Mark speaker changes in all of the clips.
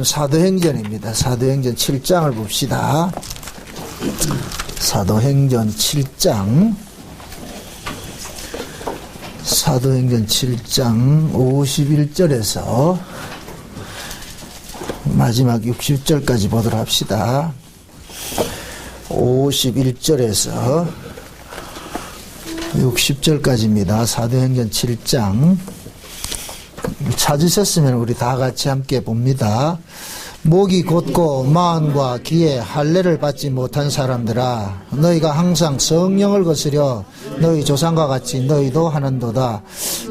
Speaker 1: 사도행전입니다. 사도행전 7장을 봅시다. 사도행전 7장 51절에서 마지막 60절까지 보도록 합시다. 51절에서 60절까지입니다. 사도행전 7장. 찾으셨으면 우리 다 같이 함께 봅니다. 목이 곧고 마음과 귀에 할례를 받지 못한 사람들아, 너희가 항상 성령을 거스려 너희 조상과 같이 너희도 하는도다.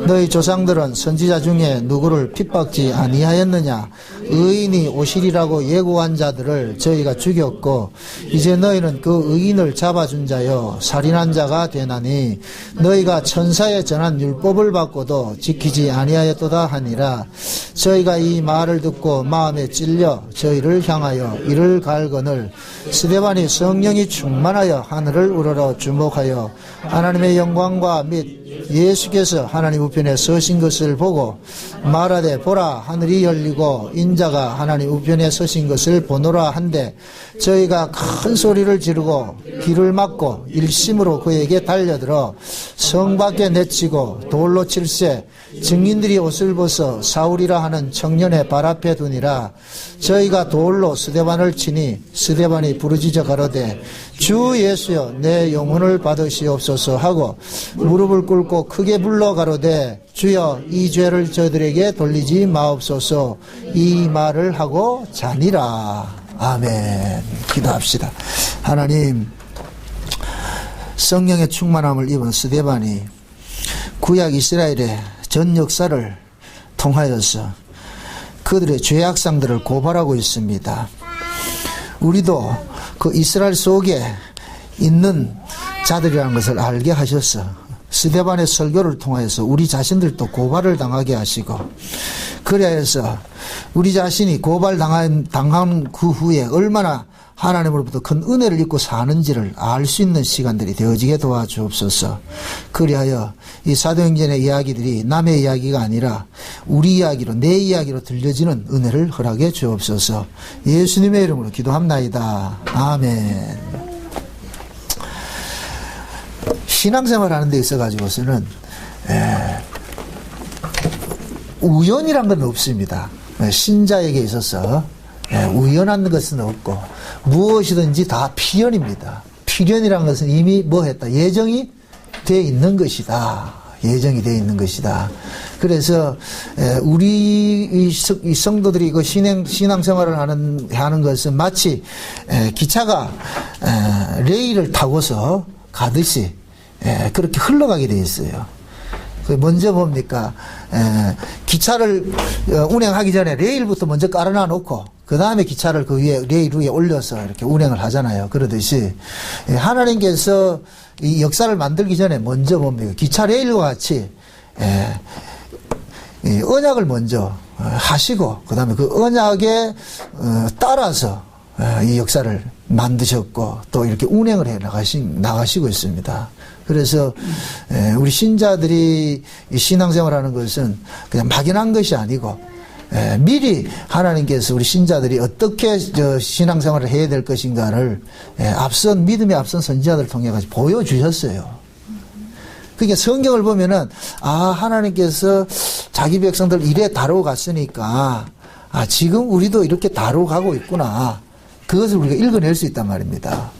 Speaker 1: 너희 조상들은 선지자 중에 누구를 핍박지 아니하였느냐? 의인이 오시리라고 예고한 자들을 저희가 죽였고, 이제 너희는 그 의인을 잡아준 자여 살인한 자가 되나니, 너희가 천사에 전한 율법을 받고도 지키지 아니하였도다 하니라. 저희가 이 말을 듣고 마음에 찔려 저희를 향하여 이를 갈거늘 스데반이 성령이 충만하여 하늘을 우러러 주목하여 하나님의 영광과 및 예수께서 하나님 우편에 서신 것을 보고 말하되, 보라, 하늘이 열리고 인자가 하나님 우편에 서신 것을 보노라 한데, 저희가 큰 소리를 지르고 귀를 막고 일심으로 그에게 달려들어 성 밖에 내치고 돌로 칠세, 증인들이 옷을 벗어 사울이라 하는 청년의 발 앞에 두니라. 저희가 돌로 스데반을 치니 스데반이 부르짖어 가로되, 주 예수여 내 영혼을 받으시옵소서 하고 무릎을 꿇고 크게 불러 가로되, 주여 이 죄를 저들에게 돌리지 마옵소서. 이 말을 하고 자니라. 아멘. 기도합시다. 하나님, 성령의 충만함을 입은 스데반이 구약 이스라엘의 전 역사를 통하여서 그들의 죄악상들을 고발하고 있습니다. 우리도 그 이스라엘 속에 있는 자들이라는 것을 알게 하셔서 스데반의 설교를 통하여서 우리 자신들도 고발을 당하게 하시고, 그래야 해서 우리 자신이 고발당한 그 후에 얼마나 하나님으로부터 큰 은혜를 입고 사는지를 알 수 있는 시간들이 되어지게 도와주옵소서. 그리하여 이 사도행전의 이야기들이 남의 이야기가 아니라 우리 이야기로, 내 이야기로 들려지는 은혜를 허락해 주옵소서. 예수님의 이름으로 기도합나이다. 아멘. 신앙생활 하는 데 있어가지고서는 우연이란 건 없습니다. 신자에게 있어서 우연한 것은 없고 무엇이든지 다 필연입니다. 필연이란 것은 이미 뭐 했다? 예정이 되어 있는 것이다. 예정이 되어 있는 것이다. 그래서 우리 이 성도들이 그 신앙생활을 하는 것은 마치 기차가 레일을 타고서 가듯이 그렇게 흘러가게 되어 있어요. 먼저 뭡니까? 기차를 운행하기 전에 레일부터 먼저 깔아놔 놓고 그 다음에 기차를 그 위에, 레일 위에 올려서 이렇게 운행을 하잖아요. 그러듯이 하나님께서 이 역사를 만들기 전에 먼저 뭡니까? 기차 레일과 같이 언약을 먼저 하시고 그 다음에 그 언약에 따라서 이 역사를 만드셨고 또 이렇게 운행을 해 나가시고 있습니다. 그래서 우리 신자들이 신앙생활하는 것은 그냥 막연한 것이 아니고 미리 하나님께서 우리 신자들이 어떻게 신앙생활을 해야 될 것인가를 믿음에 앞선 선지자들을 통해 가지고 보여주셨어요. 그러니까 성경을 보면은 하나님께서 자기 백성들 이래 다루어 갔으니까 지금 우리도 이렇게 다루어 가고 있구나. 그것을 우리가 읽어낼 수 있단 말입니다.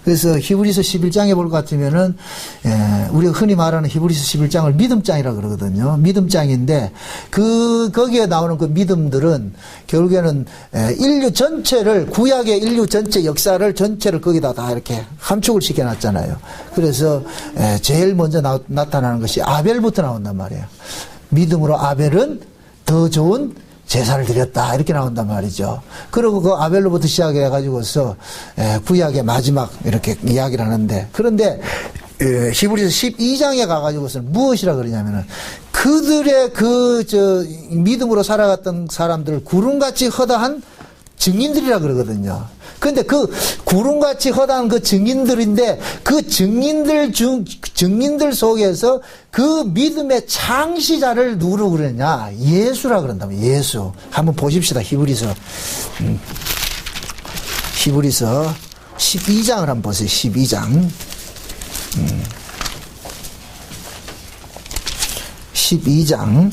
Speaker 1: 그래서 히브리서 11장에 볼 것 같으면은 우리가 흔히 말하는 히브리서 11장을 믿음장이라 그러거든요. 믿음장인데 거기에 나오는 그 믿음들은 결국에는 인류 전체를, 구약의 인류 전체 역사를 전체를 거기다 다 이렇게 함축을 시켜놨잖아요. 그래서 제일 먼저 나타나는 것이 아벨부터 나온단 말이에요. 믿음으로 아벨은 더 좋은 제사를 드렸다, 이렇게 나온단 말이죠. 그리고 그 아벨로부터 시작해 가지고서 구약의 마지막 이렇게 이야기를 하는데, 그런데 히브리서 12장에 가가지고서는 무엇이라 그러냐면은 그들의 믿음으로 살아갔던 사람들을 구름같이 허다한 증인들이라 그러거든요. 근데 그 구름같이 허다한 그 증인들인데 그 증인들 속에서 그 믿음의 창시자를 누구로 그러냐? 예수라 그런다면 예수. 한번 보십시다. 히브리서 12장을 한번 보세요. 12장. 12장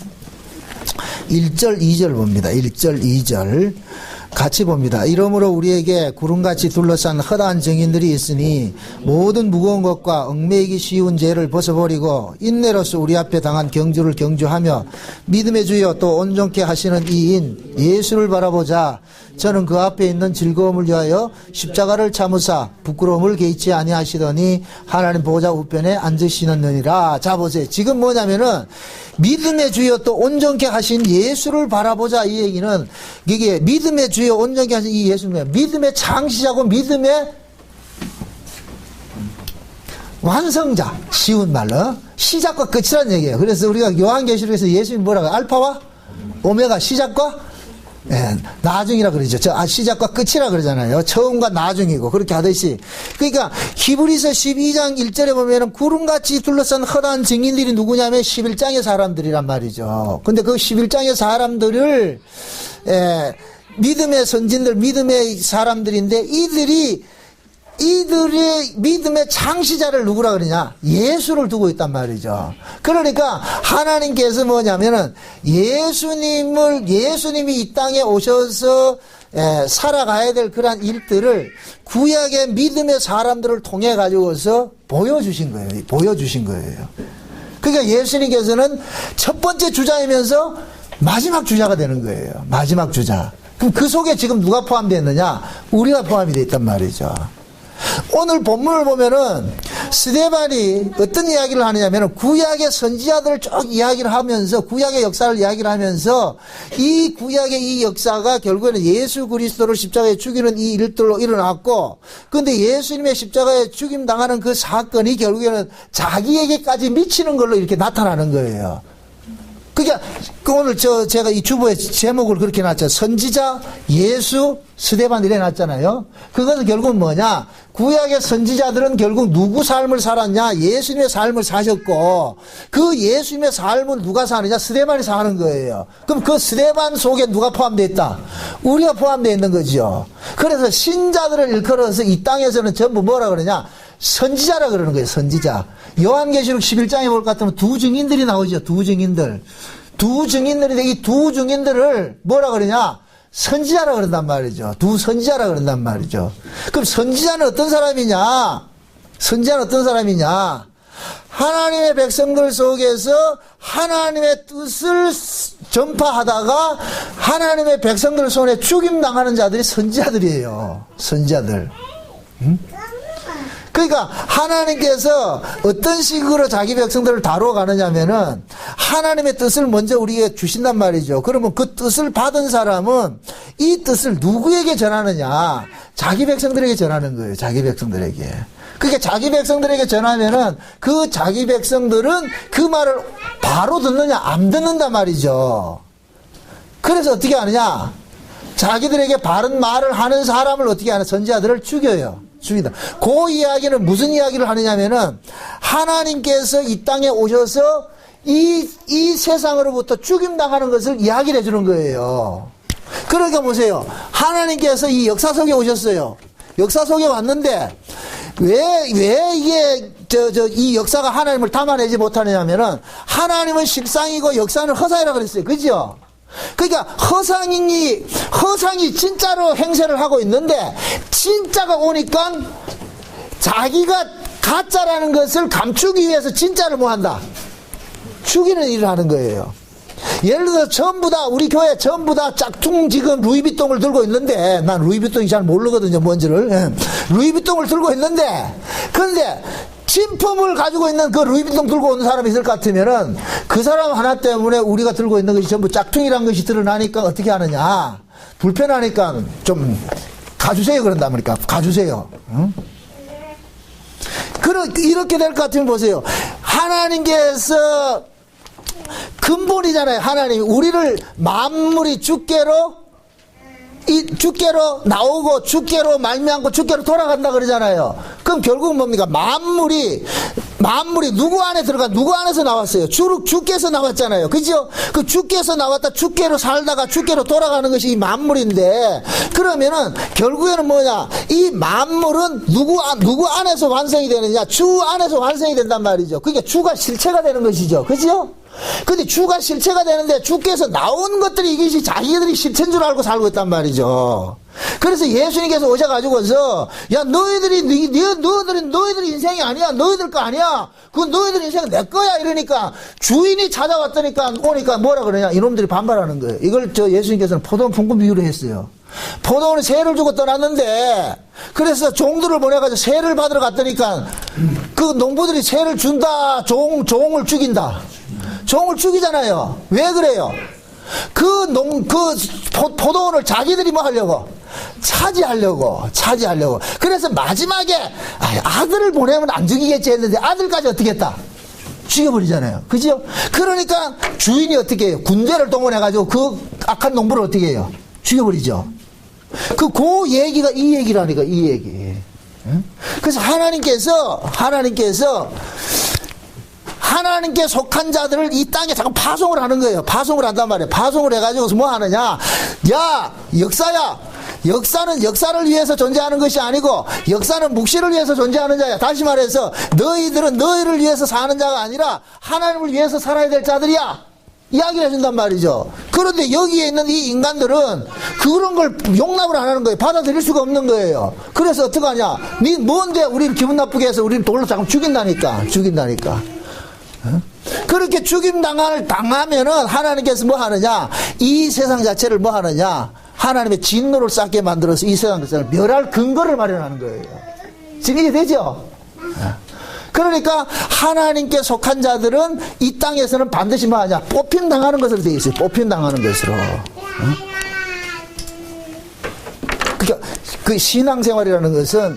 Speaker 1: 1절 2절 봅니다. 1절 2절 같이 봅니다. 이러므로 우리에게 구름같이 둘러싼 허다한 증인들이 있으니 모든 무거운 것과 얽매이기 쉬운 죄를 벗어버리고 인내로서 우리 앞에 당한 경주를 경주하며 믿음의 주여 또 온전케 하시는 이인 예수를 바라보자. 저는 그 앞에 있는 즐거움을 위하여 십자가를 참으사 부끄러움을 개의치 아니하시더니 하나님 보호자 우편에 앉으시느니라. 자 보세요. 지금 뭐냐면은 믿음의 주여 또 온전케 하신 예수를 바라보자. 이 얘기는 이게 믿음의 주여 온전케 하신 이 예수는 믿음의 창시자고 믿음의 완성자. 쉬운 말로 시작과 끝이라는 얘기예요. 그래서 우리가 요한계시록에서 예수님 뭐라고 알파와 오메가 시작과 나중이라 그러죠. 시작과 끝이라 그러잖아요. 처음과 나중이고 그렇게 하듯이. 그러니까 히브리서 12장 1절에 보면은 구름같이 둘러싼 허다한 증인들이 누구냐면 11장의 사람들이란 말이죠. 근데 그 11장의 사람들을 믿음의 선진들, 믿음의 사람들인데 이들의 믿음의 창시자를 누구라 그러냐? 예수를 두고 있단 말이죠. 그러니까 하나님께서 뭐냐면은 예수님이 이 땅에 오셔서 살아가야 될 그러한 일들을 구약의 믿음의 사람들을 통해 가지고서 보여주신 거예요. 그러니까 예수님께서는 첫 번째 주자이면서 마지막 주자가 되는 거예요. 마지막 주자. 그럼 그 속에 지금 누가 포함되어 있느냐? 우리가 포함이 되어 있단 말이죠. 오늘 본문을 보면은 스데반이 어떤 이야기를 하느냐면 구약의 선지자들을 쭉 이야기를 하면서 구약의 역사를 이야기를 하면서 이 구약의 이 역사가 결국에는 예수 그리스도를 십자가에 죽이는 이 일들로 일어났고 근데 예수님의 십자가에 죽임 당하는 그 사건이 결국에는 자기에게까지 미치는 걸로 이렇게 나타나는 거예요. 그러니까 오늘 제가 이 주보에 제목을 그렇게 놨죠. 선지자, 예수, 스데반 이래 놨잖아요. 그것은 결국은 뭐냐? 구약의 선지자들은 결국 누구 삶을 살았냐? 예수님의 삶을 사셨고 그 예수님의 삶은 누가 사느냐? 스데반이 사는 거예요. 그럼 그 스데반 속에 누가 포함되어 있다? 우리가 포함되어 있는 거죠. 그래서 신자들을 일컬어서 이 땅에서는 전부 뭐라 그러냐? 선지자라 그러는 거예요. 선지자. 요한계시록 11장에 볼 것 같으면 두 증인들이 나오죠. 두 증인들인데 이 두 증인들을 뭐라 그러냐? 선지자라 그런단 말이죠. 두 선지자라 그런단 말이죠. 그럼 선지자는 어떤 사람이냐? 하나님의 백성들 속에서 하나님의 뜻을 전파하다가 하나님의 백성들 손에 죽임당하는 자들이 선지자들이에요. 선지자들. 그러니까 하나님께서 어떤 식으로 자기 백성들을 다루어 가느냐면은 하나님의 뜻을 먼저 우리에게 주신단 말이죠. 그러면 그 뜻을 받은 사람은 이 뜻을 누구에게 전하느냐? 자기 백성들에게 전하는 거예요. 자기 백성들에게. 그러니까 자기 백성들에게 전하면은 그 자기 백성들은 그 말을 바로 듣느냐? 안 듣는단 말이죠. 그래서 어떻게 하느냐? 자기들에게 바른 말을 하는 사람을 어떻게 하냐? 선지자들을 죽여요. 죽이다. 그 이야기는 무슨 이야기를 하느냐면은 하나님께서 이 땅에 오셔서 이 세상으로부터 죽임당하는 것을 이야기를 해주는 거예요. 그러니까 보세요. 하나님께서 이 역사 속에 오셨어요. 역사 속에 왔는데 왜 이게 이 역사가 하나님을 담아내지 못하느냐면은 하나님은 실상이고 역사는 허상이라고 그랬어요. 그죠? 그러니까 허상이 진짜로 행세를 하고 있는데 진짜가 오니까 자기가 가짜라는 것을 감추기 위해서 진짜를 뭐 한다? 죽이는 일을 하는 거예요. 예를 들어서 전부 다 우리 교회 전부 다 짝퉁 지금 루이비통을 들고 있는데 난 루이비통이 잘 모르거든요. 뭔지를. 루이비통을 들고 있는데 그런데 진품을 가지고 있는 그 루이비통 들고 오는 사람이 있을 것 같으면은 그 사람 하나 때문에 우리가 들고 있는 것이 전부 짝퉁이라는 것이 드러나니까 어떻게 하느냐? 불편하니까 좀 가주세요 그런단 말이니까 가주세요. 응? 이렇게 될 것 같으면 보세요. 하나님께서 근본이잖아요. 하나님 우리를 만물이 주께로 이 주께로 나오고 주께로 말미암고 주께로 돌아간다 그러잖아요. 그럼 결국은 뭡니까? 만물이 누구 안에 들어가, 누구 안에서 나왔어요? 주께서 나왔잖아요. 그죠? 그 주께서 나왔다 주께로 살다가 주께로 돌아가는 것이 이 만물인데, 그러면은 결국에는 뭐냐? 이 만물은 누구 안에서 완성이 되느냐? 주 안에서 완성이 된단 말이죠. 그러니까 주가 실체가 되는 것이죠. 그죠? 근데 주가 실체가 되는데 주께서 나온 것들이 이것이 자기들이 실체인 줄 알고 살고 있단 말이죠. 그래서 예수님께서 오셔가지고서, 야, 너희들이 인생이 아니야. 너희들 거 아니야. 그 너희들 인생은 내 거야. 이러니까 주인이 찾아왔다니까 오니까 뭐라 그러냐. 이놈들이 반발하는 거예요. 이걸 예수님께서는 포도원 품꾼 비유로 했어요. 포도원에 세를 주고 떠났는데, 그래서 종들을 보내가지고 세를 받으러 갔더니까 그 농부들이 세를 준다, 종을 죽인다. 종을 죽이잖아요. 왜 그래요? 포도원을 자기들이 뭐 하려고? 차지하려고. 그래서 마지막에, 아들을 보내면 안 죽이겠지 했는데 아들까지 어떻게 했다? 죽여버리잖아요. 그죠? 그러니까 주인이 어떻게 해요? 군대를 동원해가지고 그 악한 농부를 어떻게 해요? 죽여버리죠. 그 얘기가 이 얘기라니까, 이 얘기. 그래서 하나님께 속한 자들을 이 땅에 자꾸 파송을 하는 거예요. 파송을 한단 말이에요. 파송을 해가지고 뭐 하느냐. 야, 역사는 역사를 위해서 존재하는 것이 아니고 역사는 묵시를 위해서 존재하는 자야. 다시 말해서 너희들은 너희를 위해서 사는 자가 아니라 하나님을 위해서 살아야 될 자들이야. 이야기를 해준단 말이죠. 그런데 여기에 있는 이 인간들은 그런 걸 용납을 안 하는 거예요. 받아들일 수가 없는 거예요. 그래서 어떡하냐. 니 뭔데 우리를 기분 나쁘게 해서 우리를 돌로 잠깐 죽인다니까. 그렇게 당하면은 하나님께서 뭐 하느냐. 이 세상 자체를 뭐 하느냐. 하나님의 진노를 쌓게 만들어서 이 세상 자체를 멸할 근거를 마련하는 거예요. 지금 이게 되죠? 그러니까 하나님께 속한 자들은 이 땅에서는 반드시 뭐 하냐. 뽑힘당하는 것으로 되어 있어요. 뽑힘당하는 것으로. 그러니까 그 신앙생활이라는 것은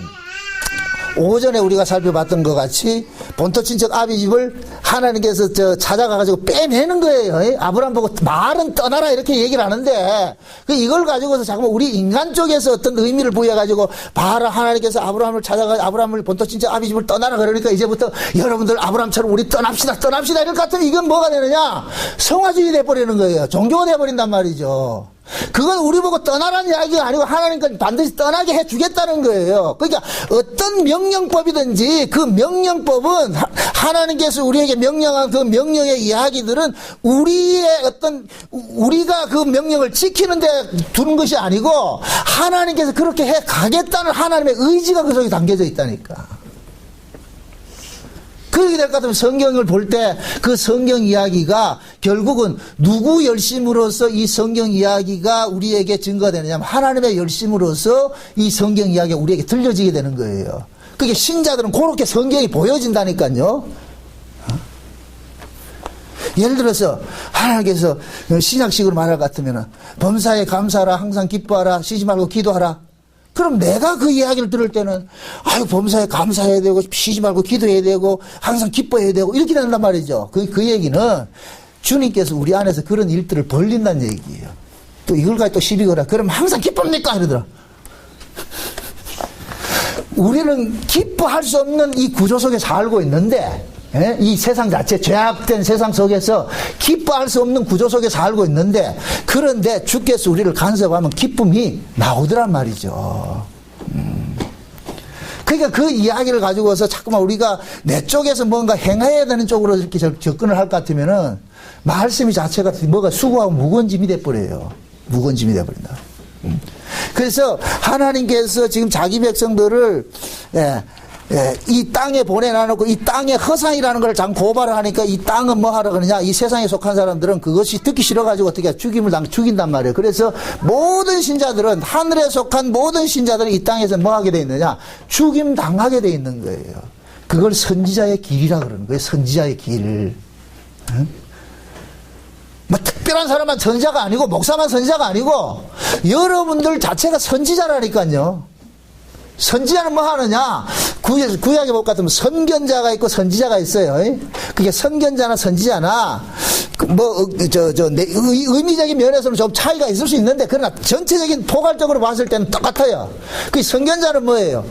Speaker 1: 오전에 우리가 살펴봤던 것 같이 본토 친척 아비 집을 하나님께서 찾아가가지고 빼내는 거예요. 아브라함 보고 말은 떠나라 이렇게 얘기를 하는데, 이걸 가지고서 잠깐만 우리 인간 쪽에서 어떤 의미를 부여해가지고 봐라, 하나님께서 아브라함을 찾아가 아브라함을 본토 친척 아비 집을 떠나라 그러니까 이제부터 여러분들 아브라함처럼 우리 떠납시다 이럴 것 같으면 이건 뭐가 되느냐. 성화주의 돼버리는 거예요. 종교가 돼버린단 말이죠. 그건 우리 보고 떠나라는 이야기가 아니고 하나님께서 반드시 떠나게 해주겠다는 거예요. 그러니까 어떤 명령법이든지 그 명령법은 하나님께서 우리에게 명령한 그 명령의 이야기들은 우리가 그 명령을 지키는데 두는 것이 아니고 하나님께서 그렇게 해 가겠다는 하나님의 의지가 그 속에 담겨져 있다니까. 그렇게 될 것 같으면 성경을 볼 때 그 성경 이야기가 결국은 누구 열심으로서 이 성경 이야기가 우리에게 증거가 되느냐. 하나님의 열심으로서 이 성경 이야기가 우리에게 들려지게 되는 거예요. 그게 신자들은 그렇게 성경이 보여진다니까요. 예를 들어서 하나님께서 신약식으로 말할 것 같으면 범사에 감사하라, 항상 기뻐하라, 쉬지 말고 기도하라. 그럼 내가 그 이야기를 들을 때는 범사에 감사해야 되고 쉬지 말고 기도해야 되고 항상 기뻐해야 되고 이렇게 된단 말이죠. 그 얘기는 주님께서 우리 안에서 그런 일들을 벌린다는 얘기예요. 또 이걸 가지고 또 시비 걸어. 그럼 항상 기쁩니까? 이러더라. 우리는 기뻐할 수 없는 이 구조 속에 살고 있는데, 이 세상 자체, 죄악된 세상 속에서 기뻐할 수 없는 구조 속에 살고 있는데, 그런데 주께서 우리를 간섭하면 기쁨이 나오더란 말이죠. 그러니까 그 이야기를 가지고서 자꾸만 우리가 내 쪽에서 뭔가 행해야 되는 쪽으로 이렇게 접근을 할 것 같으면은 말씀이 자체가 뭐가 수고하고 무거운 짐이 돼버려요. 무거운 짐이 돼버린다. 그래서 하나님께서 지금 자기 백성들을 이 땅에 보내놔놓고 이 땅의 허상이라는 걸 장 고발을 하니까 이 땅은 뭐 하라 그러냐. 이 세상에 속한 사람들은 그것이 듣기 싫어가지고 어떻게 죽인단 말이에요. 그래서 모든 신자들은, 하늘에 속한 모든 신자들은 이 땅에서 뭐 하게 돼 있느냐. 죽임 당하게 돼 있는 거예요. 그걸 선지자의 길이라 그러는 거예요. 선지자의 길. 뭐 특별한 사람만 선지자가 아니고 목사만 선지자가 아니고 여러분들 자체가 선지자라니까요. 선지자는 뭐 하느냐? 구약에 볼 것 같으면 선견자가 있고 선지자가 있어요. 그게 선견자나 선지자나 의미적인 면에서는 좀 차이가 있을 수 있는데, 그러나 전체적인 포괄적으로 봤을 때는 똑같아요. 그 선견자는 뭐예요?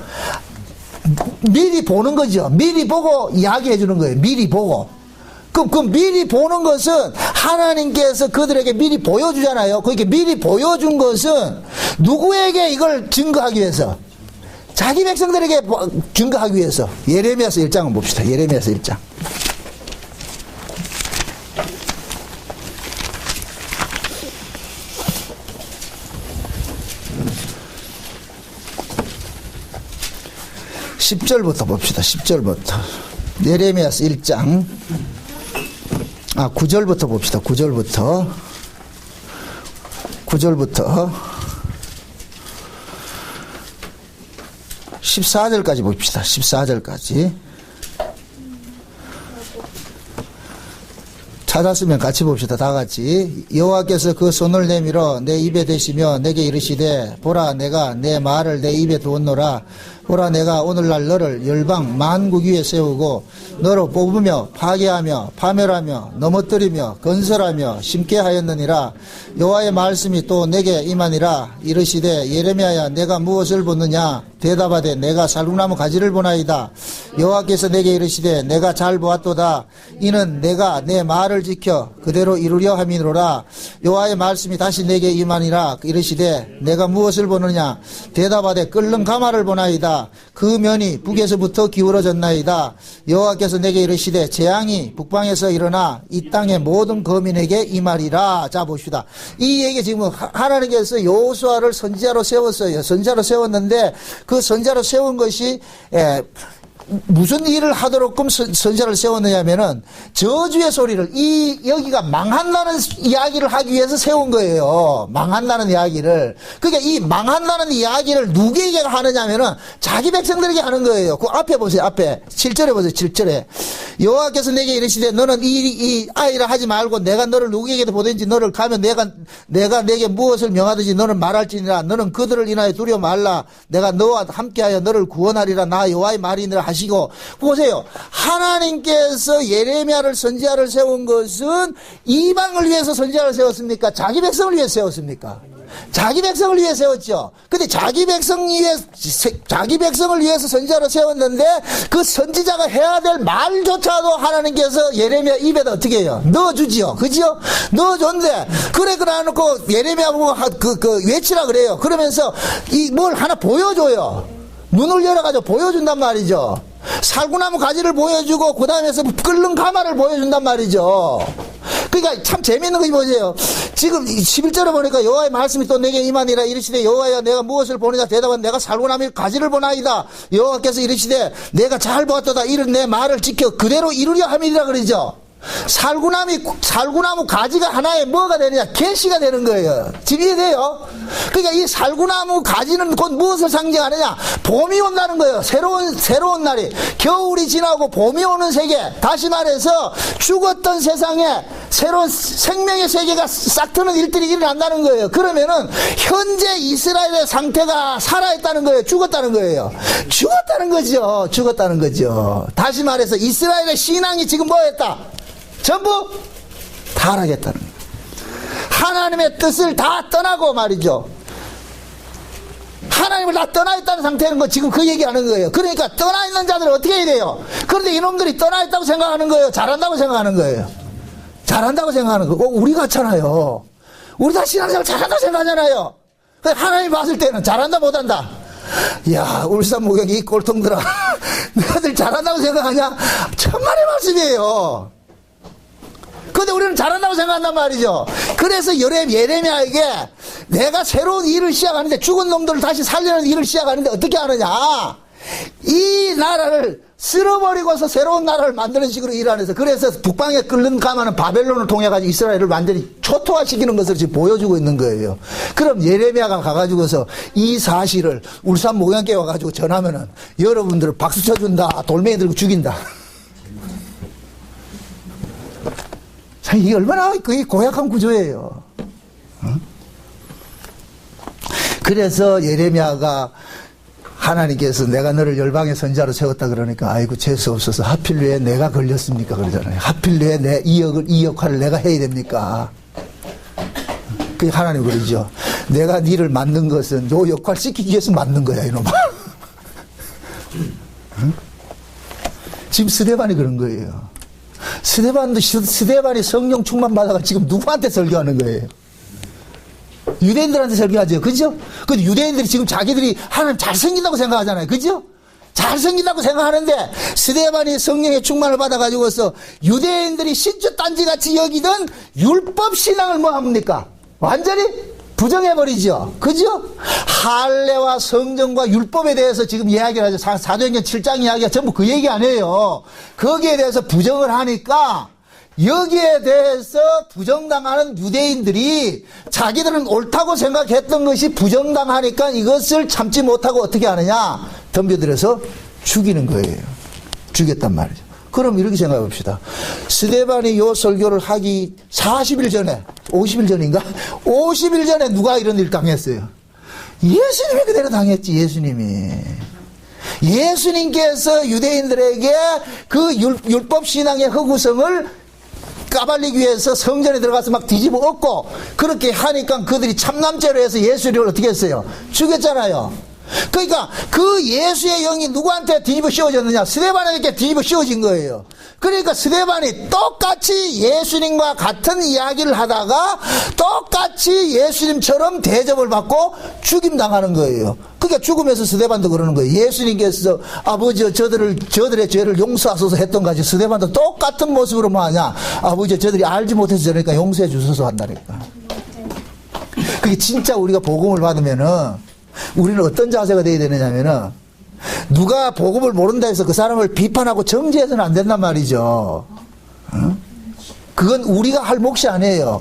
Speaker 1: 미리 보는 거죠. 미리 보고 이야기해 주는 거예요. 미리 보고. 그 미리 보는 것은 하나님께서 그들에게 미리 보여주잖아요. 그렇게 미리 보여준 것은 누구에게 이걸 증거하기 위해서? 자기 백성들에게 증거하기 위해서. 예레미야서 1장을 봅시다. 예레미야서 1장. (10절부터) 봅시다. 10절부터. 예레미야서 1장 9절부터 봅시다. 9절부터 14절까지 봅시다. 14절까지. 찾았으면 같이 봅시다. 다 같이. 여호와께서 그 손을 내밀어 내 입에 대시며 내게 이르시되 보라 내가 내 말을 내 입에 두었노라. 보라 내가 오늘날 너를 열방 만국 위에 세우고 너로 뽑으며 파괴하며 파멸하며 넘어뜨리며 건설하며 심게 하였느니라. 여호와의 말씀이 또 내게 임하니라. 이르시되 예레미야야 내가 무엇을 보느냐. 대답하되 내가 살구나무 가지를 보나이다. 여호와께서 내게 이르시되 내가 잘 보았도다. 이는 내가 내 말을 지켜 그대로 이루려 함이로라. 여호와의 말씀이 다시 내게 임하니라. 이르시되 내가 무엇을 보느냐. 대답하되 끓는 가마를 보나이다. 그 면이 북에서부터 기울어졌나이다. 여호와께서 내게 이르시되 재앙이 북방에서 일어나 이 땅의 모든 거민에게 임하리라. 자 봅시다. 이 얘기 지금 하나님께서 여호수아를 선지자로 세웠어요. 선지자로 세웠는데 그 선지자로 세운 것이 무슨 일을 하도록끔 선지자를 세웠느냐면은 저주의 소리를 여기가 망한다는 이야기를 하기 위해서 세운 거예요. 망한다는 이야기를. 그러니까 이 망한다는 이야기를 누구에게 하느냐면은 자기 백성들에게 하는 거예요. 그 앞에 보세요. 앞에 7절에 보세요. 7절에 여호와께서 내게 이르시되 너는 이 아이라 하지 말고 내가 너를 누구에게도 보든지 너를 가면 내가 내게 무엇을 명하든지 너는 말할지니라. 너는 그들을 인하여 두려워 말라. 내가 너와 함께하여 너를 구원하리라. 나 여호와의 말이니라 하시고. 보세요. 하나님께서 예레미야를 선지자를 세운 것은 이방을 위해서 선지자를 세웠습니까? 자기 백성을 위해서 세웠습니까? 자기 백성을 위해 세웠죠. 근데 자기 백성을 위해서 선지자로 세웠는데 그 선지자가 해야 될 말조차도 하나님께서 예레미야 입에다 어떻게 해요? 넣어주지요. 그지요? 넣어줬는데 그래 놓고 예레미야 보고 외치라 그래요. 그러면서 뭘 하나 보여줘요. 눈을 열어가지고 보여준단 말이죠. 살구나무 가지를 보여주고 그 다음에서 끓는 가마를 보여준단 말이죠. 그러니까 참 재밌는 거 보세요. 지금 11절에 보니까 여호와의 말씀이 또 내게 임하니라. 이르시되 여호와여 내가 무엇을 보느냐. 대답은 내가 살구나무 가지를 보나이다. 여호와께서 이르시되 내가 잘 보았도다. 이른 내 말을 지켜 그대로 이루려 함이라 그러죠. 살구나무 가지가 하나의 뭐가 되느냐? 계시가 되는 거예요. 지금 이해돼요? 그러니까 이 살구나무 가지는 곧 무엇을 상징하느냐? 봄이 온다는 거예요. 새로운 날이. 겨울이 지나고 봄이 오는 세계. 다시 말해서 죽었던 세상에 새로운 생명의 세계가 싹 트는 일들이 일어난다는 거예요. 그러면은 현재 이스라엘의 상태가 살아있다는 거예요. 죽었다는 거예요. 죽었다는 거죠. 다시 말해서 이스라엘의 신앙이 지금 뭐였다? 전부 타락했다는 거예요. 하나님의 뜻을 다 떠나고 말이죠. 하나님을 다 떠나 있다는 상태는 거 지금 그 얘기하는 거예요. 그러니까 떠나 있는 자들은 어떻게 해야 돼요? 그런데 이놈들이 떠나 있다고 생각하는 거예요. 잘한다고 생각하는 거예요. 잘한다고 생각하는 거. 우리 같잖아요. 우리 다 신앙생활 잘한다고 생각하잖아요. 하나님 봤을 때는 잘한다 못한다. 야 울산 목욕이 이 꼴통들아 너희들 잘한다고 생각하냐? 천만의 말씀이에요. 근데 우리는 잘한다고 생각한단 말이죠. 그래서 예레미야에게 내가 새로운 일을 시작하는데 죽은 놈들을 다시 살리는 일을 시작하는데 어떻게 하느냐. 이 나라를 쓸어버리고서 새로운 나라를 만드는 식으로 일하면서 그래서 북방에 끓는 가마는 바벨론을 통해가지고 이스라엘을 완전히 초토화시키는 것을 지금 보여주고 있는 거예요. 그럼 예레미야가 가가지고서 이 사실을 울산 목양교회 와가지고 전하면은 여러분들을 박수 쳐준다. 돌멩이 들고 죽인다. 이게 얼마나 그게 고약한 구조예요. 그래서 예레미야가 하나님께서 내가 너를 열방의 선지자로 세웠다 그러니까 아이고 재수 없어서 하필 왜 내가 걸렸습니까 그러잖아요. 하필 왜 내 이 역할을 내가 해야 됩니까? 그게 하나님 그러죠. 내가 니를 만든 것은 요 역할 시키기 위해서 만든 거야 이놈아. 응? 지금 스데반이 그런 거예요. 스데반이 성령 충만 받아가 지금 누구한테 설교하는 거예요? 유대인들한테 설교하죠. 그죠? 근데 유대인들이 지금 자기들이 하나님 잘생긴다고 생각하잖아요. 그죠? 잘생긴다고 생각하는데 스데반이 성령의 충만을 받아가지고서 유대인들이 신주 딴지같이 여기던 율법 신앙을 뭐 합니까? 완전히 부정해버리죠. 그죠? 할례와 성전과 율법에 대해서 지금 이야기를 하죠. 사도행전 7장 이야기가 전부 그 얘기 아니에요. 거기에 대해서 부정을 하니까 여기에 대해서 부정당하는 유대인들이 자기들은 옳다고 생각했던 것이 부정당하니까 이것을 참지 못하고 어떻게 하느냐? 덤벼들어서 죽이는 거예요. 죽였단 말이죠. 그럼 이렇게 생각해 봅시다. 스데반이 요 설교를 하기 40일 전에, 50일 전인가? 50일 전에 누가 이런 일 당했어요? 예수님이 그대로 당했지, 예수님이. 예수님께서 유대인들에게 그 율법 신앙의 허구성을 까발리기 위해서 성전에 들어가서 막 뒤집어 엎고 그렇게 하니까 그들이 참남죄로 해서 예수를 어떻게 했어요? 죽였잖아요. 그러니까 그 예수의 영이 누구한테 뒤집어 씌워졌느냐? 스데반에게 뒤집어 씌워진 거예요. 그러니까 스데반이 똑같이 예수님과 같은 이야기를 하다가 똑같이 예수님처럼 대접을 받고 죽임당하는 거예요. 그러니까 죽으면서 스데반도 그러는 거예요. 예수님께서 아버지 저들의 죄를 용서하소서 했던 같이 스데반도 똑같은 모습으로 뭐 하냐? 아버지 저들이 알지 못해서 저러니까 용서해 주소서 한다니까. 그게 진짜 우리가 복음을 받으면은 우리는 어떤 자세가 되어야 되느냐면은 누가 복음을 모른다 해서 그 사람을 비판하고 정죄해서는 안 된단 말이죠. 어? 그건 우리가 할 몫이 아니에요.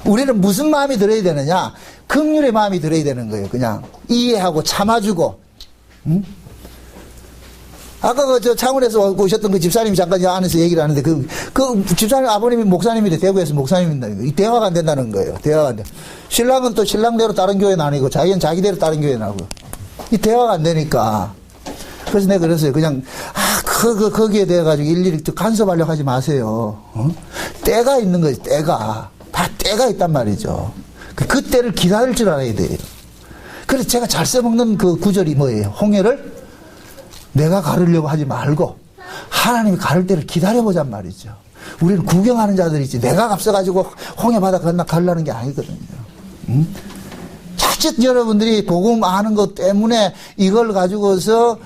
Speaker 1: 우리는 무슨 마음이 들어야 되느냐? 긍휼의 마음이 들어야 되는 거예요. 그냥 이해하고 참아주고. 응? 아까 저 창원에서 오셨던 그 집사님이 잠깐 안에서 얘기를 하는데 그 집사님 아버님이 목사님인데 대구에서 목사님입니다. 이 대화가 안 된다는 거예요. 대화가 안 돼. 신랑은 또 신랑대로 다른 교회는 아니고 자기는 자기대로 다른 교회는 하고 이 대화가 안 되니까. 그래서 내가 그랬어요. 그냥 거기에 대해 가지고 일일이 간섭하려고 하지 마세요. 어? 때가 있는 거지. 때가 다 때가 있단 말이죠. 그 때를 기다릴 줄 알아야 돼요. 그래서 제가 잘 써먹는 그 구절이 뭐예요? 홍해를 내가 가르려고 하지 말고 하나님이 가를 때를 기다려보잔 말이죠. 우리는 구경하는 자들이지 내가 앞서가지고 홍해 바다 건너 가려는 게 아니거든요. 자칫 여러분들이 복음 아는 것 때문에 이걸 가지고서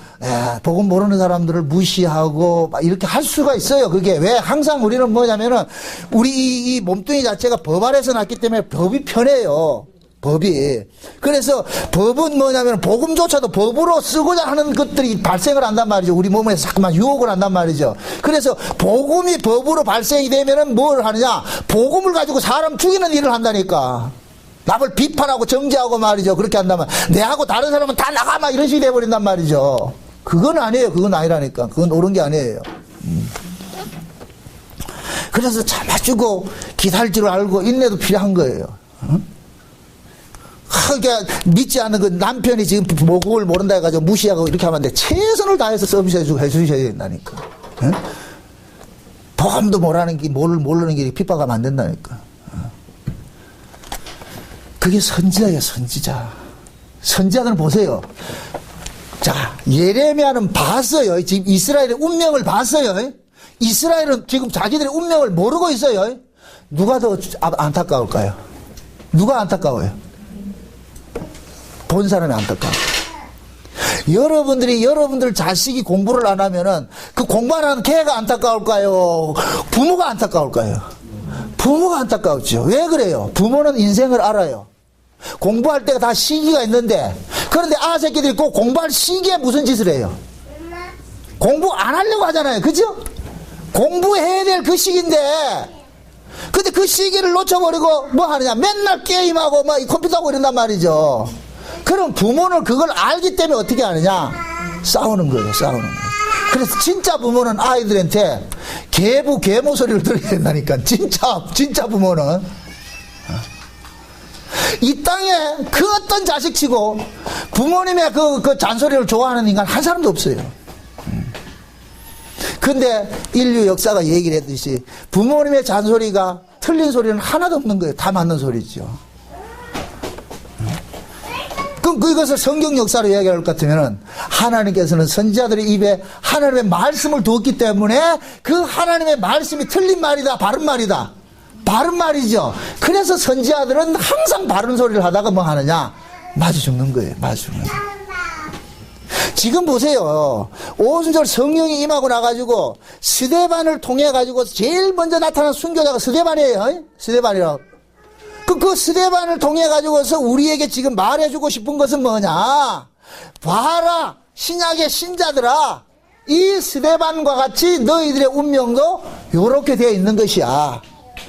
Speaker 1: 복음 모르는 사람들을 무시하고 막 이렇게 할 수가 있어요. 그게 왜 항상 우리는 뭐냐면은 우리 이 몸뚱이 자체가 법 아래서 났기 때문에 법이 편해요. 법이. 그래서 법은 뭐냐면 복음조차도 법으로 쓰고자 하는 것들이 발생을 한단 말이죠. 우리 몸에서 자꾸만 유혹을 한단 말이죠. 그래서 복음이 법으로 발생이 되면은 뭘 하느냐? 복음을 가지고 사람 죽이는 일을 한다니까. 남을 비판하고 정죄하고 말이죠. 그렇게 한다면 내하고 다른 사람은 다 나가 막 이런 식이 돼버린단 말이죠. 그건 아니에요. 그건 아니라니까. 그건 옳은 게 아니에요. 그래서 참아주고 기다릴 줄 알고 인내도 필요한 거예요. 그러니까 믿지 않는 그 남편이 지금 복음을 모른다 해가지고 무시하고 이렇게 하면 안 돼. 최선을 다해서 서비스해주고 해주셔야 된다니까. 응? 복음도 모르는 게 핍박하면 안 된다니까. 그게 선지자예요, 선지자. 선지자들은 보세요. 자, 예레미야는 봤어요. 지금 이스라엘의 운명을 봤어요. 이스라엘은 지금 자기들의 운명을 모르고 있어요. 누가 더 안타까울까요? 누가 안타까워요? 본 사람이 안타까워. 여러분들 자식이 공부를 안 하면은 그 공부 안 하는 걔가 안타까울까요? 부모가 안타까울까요? 부모가 안타까웠죠. 왜 그래요? 부모는 인생을 알아요. 공부할 때가 다 시기가 있는데, 그런데 새끼들이 꼭 공부할 시기에 무슨 짓을 해요? 공부 안 하려고 하잖아요. 그죠? 공부해야 될 그 시기인데, 근데 그 시기를 놓쳐버리고 뭐 하느냐? 맨날 게임하고 막 컴퓨터하고 이런단 말이죠. 그럼 부모는 그걸 알기 때문에 어떻게 하느냐? 싸우는 거예요. 싸우는 거예요. 그래서 진짜 부모는 아이들한테 계모 소리를 들어야 된다니까. 진짜 부모는. 이 땅에 그 어떤 자식치고 부모님의 그 잔소리를 좋아하는 인간 한 사람도 없어요. 근데 인류 역사가 얘기를 했듯이 부모님의 잔소리가 틀린 소리는 하나도 없는 거예요. 다 맞는 소리죠. 그럼 그것을 성경 역사로 이야기할 것 같으면 하나님께서는 선지자들의 입에 하나님의 말씀을 두었기 때문에 그 하나님의 말씀이 틀린 말이다, 바른 말이다. 바른 말이죠. 그래서 선지자들은 항상 바른 소리를 하다가 뭐 하느냐? 맞아 죽는 거예요. 맞아 죽는 거예요. 지금 보세요. 오순절 성령이 임하고 나가지고 스데반을 통해 가지고 제일 먼저 나타난 순교자가 스데반이에요. 스데반이라고. 그 스데반을 통해 가지고서 우리에게 지금 말해주고 싶은 것은 뭐냐? 봐라, 신약의 신자들아, 이 스데반과 같이 너희들의 운명도 요렇게 되어 있는 것이야.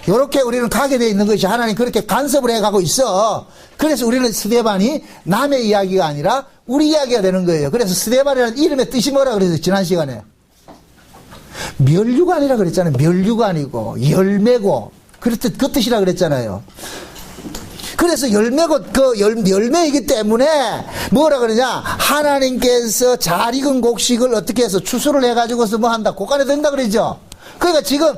Speaker 1: 요렇게 우리는 가게 되어 있는 것이 하나님 그렇게 간섭을 해가고 있어. 그래서 우리는 스데반이 남의 이야기가 아니라 우리 이야기가 되는 거예요. 그래서 스데반이라는 이름의 뜻이 뭐라 그랬어요? 지난 시간에 멸류관이라 그랬잖아요. 멸류관이고 열매고 그 뜻이라 그랬잖아요. 그래서 열매고 그 열매이기 때문에 뭐라 그러냐? 하나님께서 잘 익은 곡식을 어떻게 해서 추수를 해가지고서 뭐 한다? 곡간에 든다 그러죠. 그러니까 지금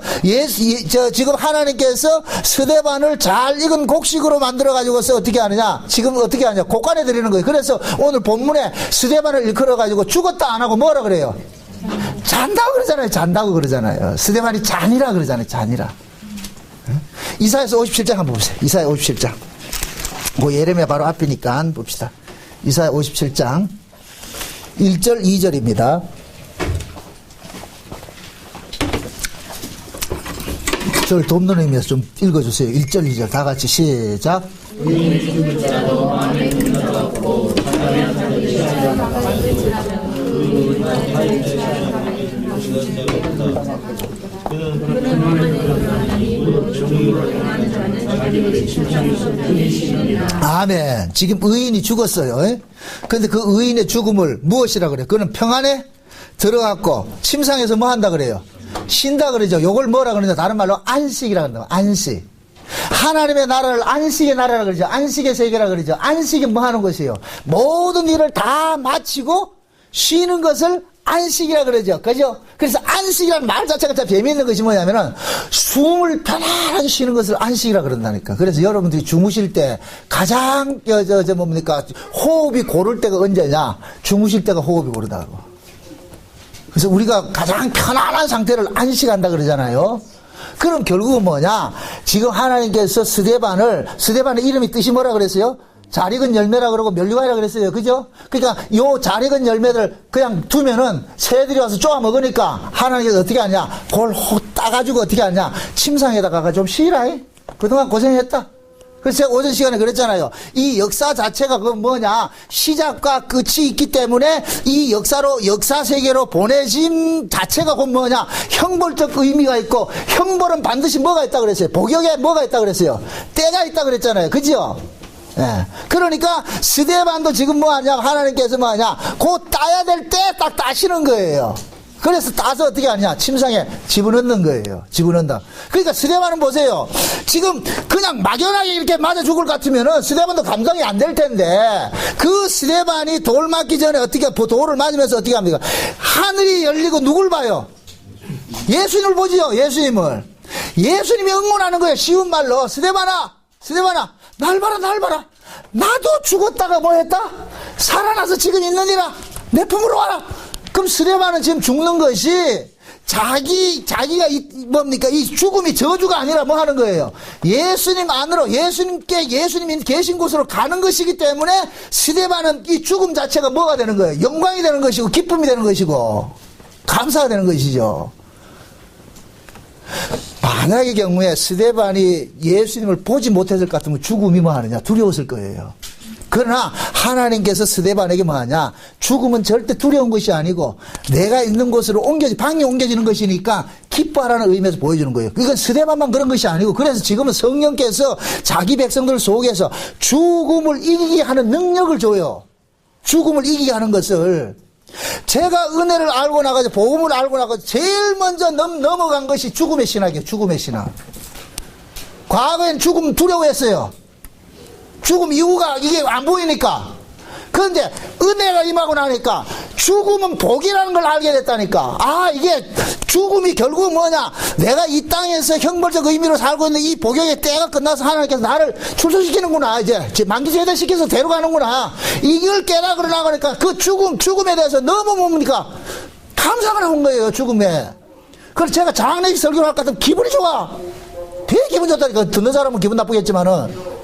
Speaker 1: 지금 하나님께서 스데반을 잘 익은 곡식으로 만들어 가지고서 어떻게 하느냐? 지금 어떻게 하냐? 곡간에 드리는 거예요. 그래서 오늘 본문에 스데반을 일컬어 가지고 죽었다 안 하고 뭐라 그래요? 잔다고 그러잖아요. 잔다고 그러잖아요. 스데반이 잔이라 그러잖아요. 잔이라. 이사야서 57장 한번 보세요. 이사야 57장. 뭐 예레미야 바로 앞이니까 봅시다. 이사야 57장 1절 2절입니다. 저를 돕는 의미에서 좀 읽어주세요. 1절 2절 다 같이 시작. 아멘. 지금 의인이 죽었어요. 근데 그 의인의 죽음을 무엇이라 그래요? 그는 평안에 들어갔고 침상에서 뭐 한다 그래요? 쉰다 그러죠. 요걸 뭐라 그러냐? 다른 말로 안식이라 그런다. 안식. 하나님의 나라를 안식의 나라라 그러죠. 안식의 세계라 그러죠. 안식이 뭐 하는 것이에요? 모든 일을 다 마치고 쉬는 것을 안식이라 그러죠. 그죠? 그래서 안식이라는 말 자체가 참 재미있는 것이 뭐냐면은 숨을 편안하게 쉬는 것을 안식이라 그런다니까. 그래서 여러분들이 주무실 때 가장 뭡니까? 호흡이 고를 때가 언제냐? 주무실 때가 호흡이 고르다고. 그래서 우리가 가장 편안한 상태를 안식한다 그러잖아요. 그럼 결국은 뭐냐? 지금 하나님께서 스데반의 이름이 뜻이 뭐라 그랬어요? 잘 익은 열매라 그러고 멸류관이라 그랬어요. 그죠? 그러니까 요 잘 익은 열매들 그냥 두면은 새들이 와서 쪼아 먹으니까 하나님께서 어떻게 하냐? 그걸 혹 따가지고 어떻게 하냐? 침상에다가 좀 쉬라. 그동안 고생했다. 그래서 제가 오전 시간에 그랬잖아요. 이 역사 자체가 그 뭐냐? 시작과 끝이 있기 때문에 이 역사 세계로 보내짐 자체가 그 뭐냐? 형벌적 의미가 있고 형벌은 반드시 뭐가 있다 그랬어요? 복역에 뭐가 있다 그랬어요? 때가 있다 그랬잖아요. 그죠? 예. 그러니까 스데반도 지금 뭐 하냐? 하나님께서 뭐 하냐? 곧 따야 될 때 딱 따시는 거예요. 그래서 따서 어떻게 하냐? 침상에 집어넣는 거예요. 집어넣는다. 그러니까 스데반은 보세요. 지금 그냥 막연하게 이렇게 맞아 죽을 것 같으면은 스데반도 감당이 안 될 텐데 그 스데반이 돌 맞기 전에 어떻게 돌을 맞으면서 어떻게 합니까? 하늘이 열리고 누굴 봐요? 예수님을 보지요. 예수님을. 예수님이 응원하는 거예요. 쉬운 말로. 스데반아 날 봐라. 나도 죽었다가 뭐 했다? 살아나서 지금 있느니라. 내 품으로 와라. 그럼 스데반은 지금 죽는 것이 자기가 이 죽음이 저주가 아니라 뭐 하는 거예요? 예수님 안으로 예수님이 계신 곳으로 가는 것이기 때문에 스데반은 이 죽음 자체가 뭐가 되는 거예요? 영광이 되는 것이고 기쁨이 되는 것이고 감사가 되는 것이죠. 만약의 경우에 스데반이 예수님을 보지 못했을 것 같으면 죽음이 뭐 하느냐? 두려웠을 거예요. 그러나 하나님께서 스데반에게 뭐 하냐? 죽음은 절대 두려운 것이 아니고 내가 있는 곳으로 방이 옮겨지는 것이니까 기뻐하라는 의미에서 보여주는 거예요. 이건 스데반만 그런 것이 아니고 그래서 지금은 성령께서 자기 백성들 속에서 죽음을 이기게 하는 능력을 줘요. 죽음을 이기게 하는 것을. 제가 은혜를 알고 나가서 복음을 알고 나가서 제일 먼저 넘어간 것이 죽음의 신학이에요. 죽음의 신학. 과거엔 죽음 두려워했어요. 죽음 이후가 이게 안 보이니까. 그런데 은혜가 임하고 나니까 죽음은 복이라는 걸 알게 됐다니까. 아, 이게 죽음이 결국 뭐냐, 내가 이 땅에서 형벌적 의미로 살고 있는 이 복역의 때가 끝나서 하나님께서 나를 출소시키는구나, 이제 만기세대시켜서 데려가는구나, 이걸 깨달으러 나가니까 그 죽음에 대해서 너무 뭡니까, 감사가 나온 거예요, 죽음에. 그래서 제가 장례식 설교를 할 것 같으면 기분이 좋아. 되게 기분 좋다니까. 듣는 사람은 기분 나쁘겠지만은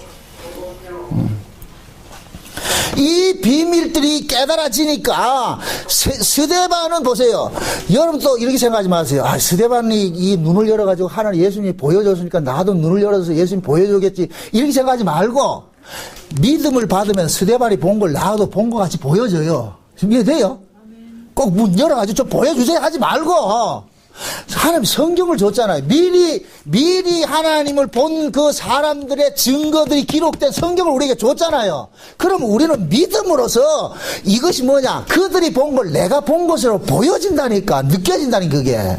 Speaker 1: 이 비밀들이 깨달아지니까 스데반은 보세요. 여러분 또 이렇게 생각하지 마세요. 아, 스데반이 이 눈을 열어가지고 하나님 예수님이 보여줬으니까 나도 눈을 열어서 예수님 보여주겠지, 이렇게 생각하지 말고 믿음을 받으면 스데반이 본 걸 나도 본 것 같이 보여줘요. 이해돼요? 꼭 문 열어가지고 좀 보여주세요 하지 말고, 하나님 성경을 줬잖아요. 미리 하나님을 본 그 사람들의 증거들이 기록된 성경을 우리에게 줬잖아요. 그럼 우리는 믿음으로써 이것이 뭐냐, 그들이 본 걸 내가 본 것으로 보여진다니까, 느껴진다니 그게.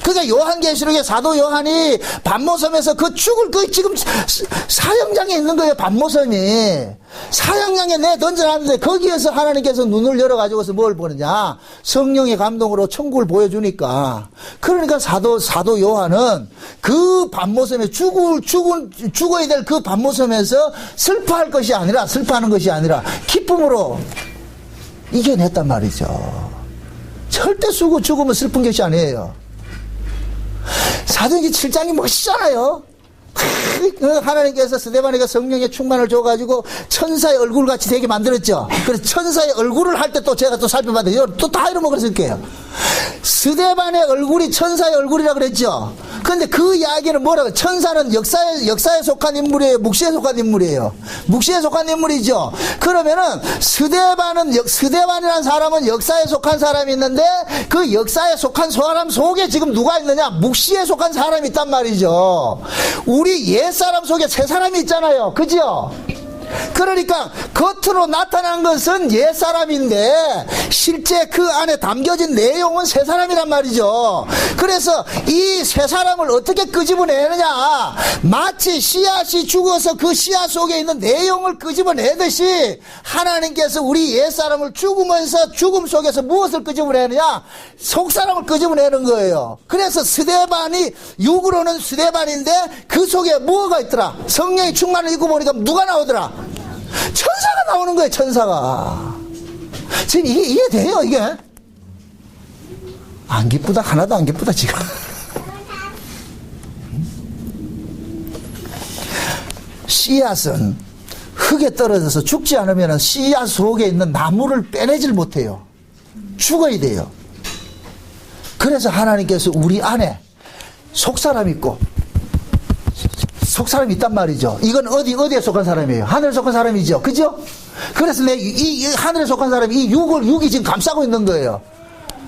Speaker 1: 그러니까 요한계시록에 사도 요한이 반모섬에서 그 죽을 그 지금 사형장에 있는 거예요. 반모섬이 사형장에 내 던져놨는데 거기에서 하나님께서 눈을 열어가지고서 뭘 보느냐, 성령의 감동으로 천국을 보여주니까. 그러니까 사도 요한은 그 반모섬에 죽어야 될 그 반모섬에서 슬퍼하는 것이 아니라 기쁨으로 이겨냈단 말이죠. 절대 죽으면 슬픈 것이 아니에요. 사도행전 7장이 멋있잖아요. 하나님께서 스데반에게 성령의 충만을 줘가지고 천사의 얼굴 같이 되게 만들었죠. 그래서 천사의 얼굴을 할 때 또 제가 또 살펴봤는데 또 다 이러면 그랬을게요. 스데반의 얼굴이 천사의 얼굴이라 그랬죠. 그런데 그 이야기는 뭐라고, 천사는 역사에 속한 인물이에요, 묵시에 속한 인물이에요? 묵시에 속한 인물이죠. 그러면은 스데반이라는 사람은 역사에 속한 사람이 있는데 그 역사에 속한 사람 속에 지금 누가 있느냐, 묵시에 속한 사람이 있단 말이죠. 우리 옛사람 속에 새 사람이 있잖아요. 그죠? 그러니까 겉으로 나타난 것은 옛사람인데 실제 그 안에 담겨진 내용은 새사람이란 말이죠. 그래서 이 새사람을 어떻게 끄집어내느냐, 마치 씨앗이 죽어서 그 씨앗 속에 있는 내용을 끄집어내듯이 하나님께서 우리 옛사람을 죽으면서 죽음 속에서 무엇을 끄집어내느냐, 속사람을 끄집어내는 거예요. 그래서 스데반이 육으로는 스데반인데 그 속에 뭐가 있더라, 성령의 충만을 입고 보니까 누가 나오더라, 천사가 나오는 거예요. 천사가. 지금 이게 이해돼요? 이게 안 기쁘다, 하나도 안 기쁘다 지금. 씨앗은 흙에 떨어져서 죽지 않으면 씨앗 속에 있는 나무를 빼내질 못해요. 죽어야 돼요. 그래서 하나님께서 우리 안에 속사람이 있고 속사람이 있단 말이죠. 이건 어디에 속한 사람이에요? 하늘에 속한 사람이죠. 그죠? 그래서 이 하늘에 속한 사람이 이 육이 지금 감싸고 있는 거예요.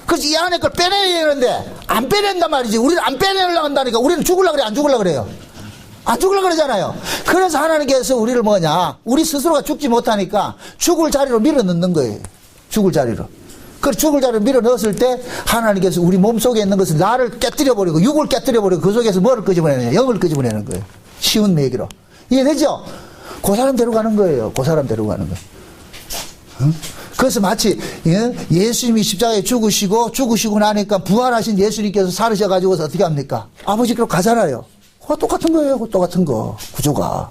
Speaker 1: 그래서 이 안에 걸 빼내야 되는데 안 빼낸단 말이지. 우리는 안 빼내려고 한다니까. 우리는 죽으려고 그래, 안 죽으려고 그래요? 안 죽으려고 그러잖아요. 그래서 하나님께서 우리를 뭐냐, 우리 스스로가 죽지 못하니까 죽을 자리로 밀어 넣는 거예요. 죽을 자리로. 그 죽을 자리로 밀어 넣었을 때 하나님께서 우리 몸속에 있는 것을 나를 깨뜨려버리고 육을 깨뜨려버리고 그 속에서 뭐를 끄집어내느냐, 영을 끄집어내는 거예요. 쉬운 얘기로. 이해되죠? 그 사람 데려가는 거예요. 그 사람 데려가는 거예요. 응? 그래서 마치 예수님이 십자가에 죽으시고 나니까 부활하신 예수님께서 살으셔가지고서 어떻게 합니까? 아버지께로 가잖아요. 그거 똑같은 거예요. 그거 똑같은 거. 구조가.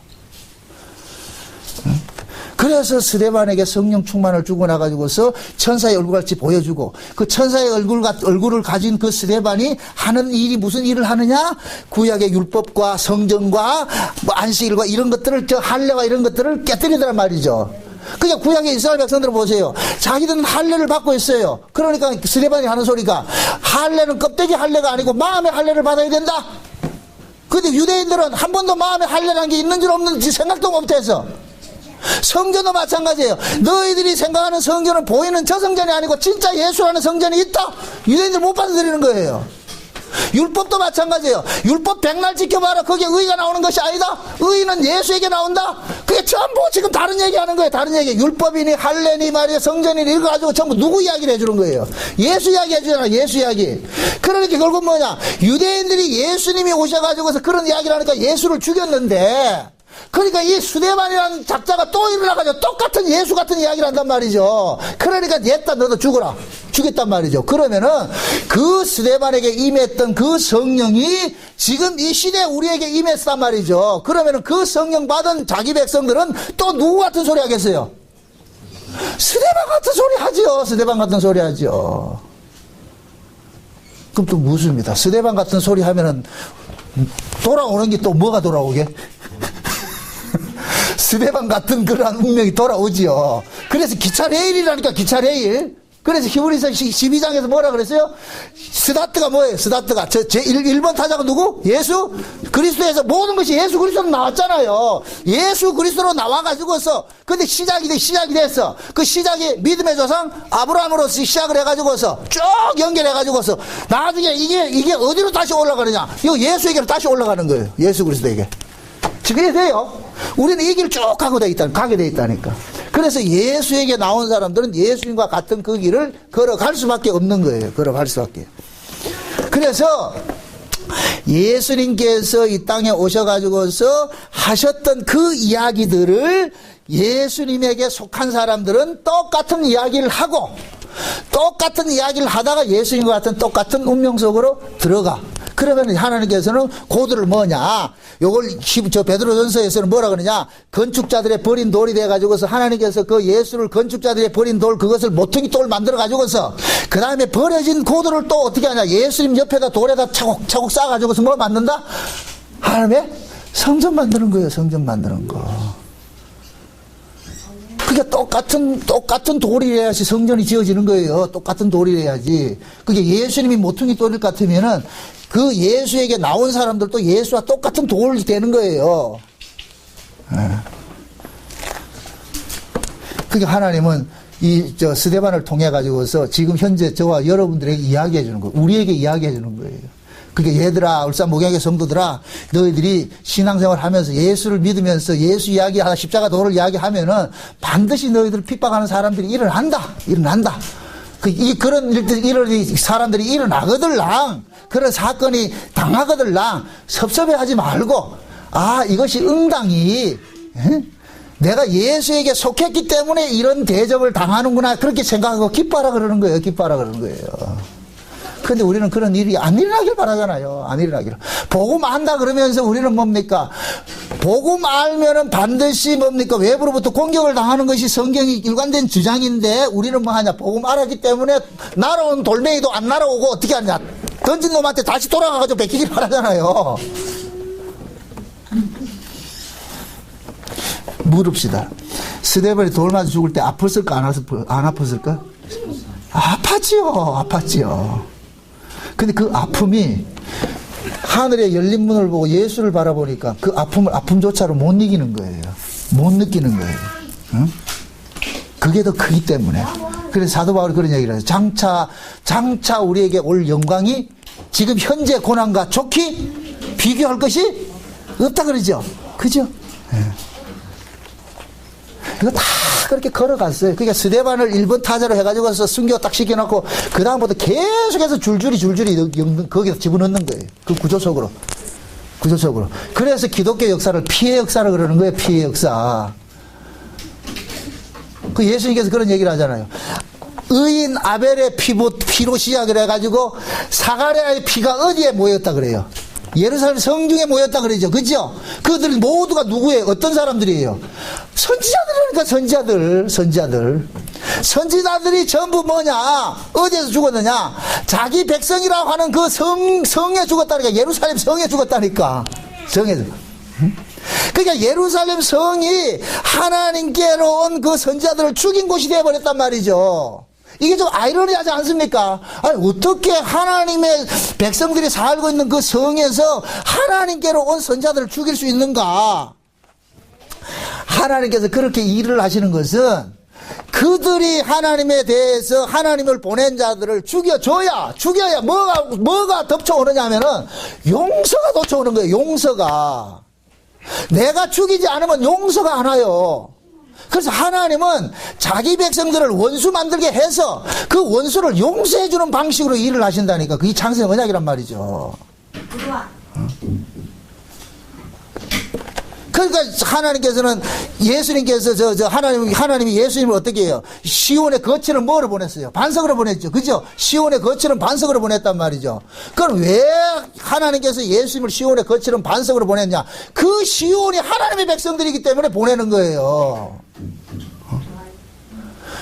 Speaker 1: 응? 그래서 스데반에게 성령 충만을 주고 나가지고서 천사의 얼굴같이 보여주고, 그 천사의 얼굴을 가진 그 스데반이 하는 일이 무슨 일을 하느냐? 구약의 율법과 성전과 뭐 안식일과 이런 것들을, 할례와 이런 것들을 깨뜨리더란 말이죠. 그러니까 구약의 이스라엘 백성들을 보세요. 자기들은 할례를 받고 있어요. 그러니까 스데반이 하는 소리가, 할례는 껍데기 할례가 아니고 마음의 할례를 받아야 된다. 근데 유대인들은 한 번도 마음의 할례라는 게 있는 줄 없는지 생각도 못해서, 성전도 마찬가지예요. 너희들이 생각하는 성전은 보이는 저 성전이 아니고 진짜 예수라는 성전이 있다. 유대인들 못 받아들이는 거예요. 율법도 마찬가지예요. 율법 100날 지켜봐라. 거기에 의가 나오는 것이 아니다. 의는 예수에게 나온다. 그게 전부 지금 다른 얘기하는 거예요. 다른 얘기. 율법이니 할례니 말이야 성전이니 이거 가지고 전부 누구 이야기를 해주는 거예요? 예수 이야기 해주잖아. 예수 이야기. 그러니까 결국 뭐냐, 유대인들이 예수님이 오셔가지고서 그런 이야기를 하니까 예수를 죽였는데, 그러니까 이 스데반이라는 작자가 또 일어나가지고 똑같은 예수 같은 이야기를 한단 말이죠. 그러니까 얘다 너도 죽어라. 죽였단 말이죠. 그러면은 그 스데반에게 임했던 그 성령이 지금 이 시대에 우리에게 임했단 말이죠. 그러면은 그 성령 받은 자기 백성들은 또 누구 같은 소리 하겠어요? 스데반 같은 소리 하죠. 스데반 같은 소리 하죠. 그럼 또 무엇입니다. 스데반 같은 소리 하면은 돌아오는 게 또 뭐가 돌아오게? 스데반 같은 그러한 운명이 돌아오지요. 그래서 기차 레일이라니까, 기차 레일. 그래서 히브리서 12장에서 뭐라 그랬어요? 스다트가 뭐예요? 스다트가. 제 1번 타자가 누구? 예수 그리스도에서 모든 것이 예수 그리스도로 나왔잖아요. 예수 그리스도로 나와가지고서, 근데 시작이 됐어. 그 시작이 믿음의 조상 아브라함으로서 시작을 해가지고서 쭉 연결해가지고서 나중에 이게 어디로 다시 올라가느냐? 이거 예수에게로 다시 올라가는 거예요. 예수 그리스도에게. 지금 돼요. 우리는 이 길을 쭉 가게 돼 있다니까. 그래서 예수에게 나온 사람들은 예수님과 같은 그 길을 걸어갈 수밖에 없는 거예요. 걸어갈 수밖에. 그래서 예수님께서 이 땅에 오셔가지고서 하셨던 그 이야기들을 예수님에게 속한 사람들은 똑같은 이야기를 하고, 똑같은 이야기를 하다가 예수님과 같은 똑같은 운명 속으로 들어가. 그러면 하나님께서는 고도를 뭐냐? 요걸 저 베드로전서에서는 뭐라 그러냐? 건축자들의 버린 돌이 돼 가지고서 하나님께서 그 예수를 건축자들의 버린 돌, 그것을 모퉁이 돌 만들어 가지고서 그 다음에 버려진 고도를 또 어떻게 하냐? 예수님 옆에다 돌에다 차곡차곡 쌓아 가지고서 뭐 만든다? 하나님의 성전 만드는 거예요. 성전 만드는 거. 그게 똑같은 돌이래야지 성전이 지어지는 거예요. 똑같은 돌이래야지. 그게 예수님이 모퉁이 돌일 것 같으면은 그 예수에게 나온 사람들도 예수와 똑같은 돌이 되는 거예요. 그게 하나님은 스데반을 통해 가지고서 지금 현재 저와 여러분들에게 이야기해 주는 거예요. 우리에게 이야기해 주는 거예요. 그게 얘들아, 울산 목양의 성도들아, 너희들이 신앙생활 하면서 예수를 믿으면서 예수 이야기하다 십자가 도를 이야기하면은 반드시 너희들 핍박하는 사람들이 일어난다. 그런 일들이 사람들이 일어나거들랑, 그런 사건이 당하거들랑 섭섭해하지 말고, 아, 이것이 응당이 내가 예수에게 속했기 때문에 이런 대접을 당하는구나, 그렇게 생각하고 기뻐하라 그러는 거예요. 기뻐하라 그러는 거예요. 근데 우리는 그런 일이 안 일어나길 바라잖아요. 안 일어나길. 복음 안다 그러면서 우리는 뭡니까? 복음 알면은 반드시 뭡니까? 외부로부터 공격을 당하는 것이 성경이 일관된 주장인데 우리는 뭐 하냐? 복음 알았기 때문에 날아온 돌멩이도 안 날아오고 어떻게 하냐? 던진 놈한테 다시 돌아가가지고 베끼길 바라잖아요. 물읍시다. 스데반이 돌 맞아 죽을 때 아팠을까? 안 아팠을까? 아팠지요. 근데 그 아픔이 하늘의 열린 문을 보고 예수를 바라보니까 그 아픔조차를 못 이기는 거예요. 못 느끼는 거예요. 응? 그게 더 크기 때문에. 그래서 사도 바울이 그런 얘기를 해요. 장차 우리에게 올 영광이 지금 현재 고난과 좋게 비교할 것이 없다 그러죠. 그죠? 네. 이거 다 그렇게 걸어갔어요. 그러니까 스데반을 1번 타자로 해가지고서 순교 딱 시켜놓고 그다음부터 계속해서 줄줄이 거기서 집어넣는 거예요. 그 구조 속으로. 그래서 기독교 역사를 피해 역사를 그러는 거예요. 피해 역사. 그 예수님께서 그런 얘기를 하잖아요. 의인 아벨의 피로 시작을 해가지고 사가랴의 피가 어디에 모였다 그래요? 예루살렘 성중에 모였다 그러죠. 그죠? 그들 모두가 누구예요? 어떤 사람들이에요? 선지자들이니까 선지자들이 전부 뭐냐? 어디에서 죽었느냐? 자기 백성이라고 하는 그 성에 죽었다니까. 예루살렘 성에 죽었다니까. 성에서. 그러니까 예루살렘 성이 하나님께로 온 그 선지자들을 죽인 곳이 되어버렸단 말이죠. 이게 좀 아이러니하지 않습니까? 아니, 어떻게 하나님의 백성들이 살고 있는 그 성에서 하나님께로 온 선자들을 죽일 수 있는가? 하나님께서 그렇게 일을 하시는 것은 그들이 하나님에 대해서 하나님을 보낸 자들을 죽여야 뭐가 덮쳐오느냐 하면은 용서가 덮쳐오는 거예요. 용서가. 내가 죽이지 않으면 용서가 안 와요. 그래서 하나님은 자기 백성들을 원수 만들게 해서 그 원수를 용서해주는 방식으로 일을 하신다니까. 그게 창세의 언약이란 말이죠. 그러니까 하나님께서는 예수님께서 하나님이 예수님을 어떻게 해요? 시온의 거처를 뭐로 보냈어요? 반석으로 보냈죠. 그죠? 시온의 거처는 반석으로 보냈단 말이죠. 그럼 왜 하나님께서 예수님을 시온의 거처는 반석으로 보냈냐? 그 시온이 하나님의 백성들이기 때문에 보내는 거예요.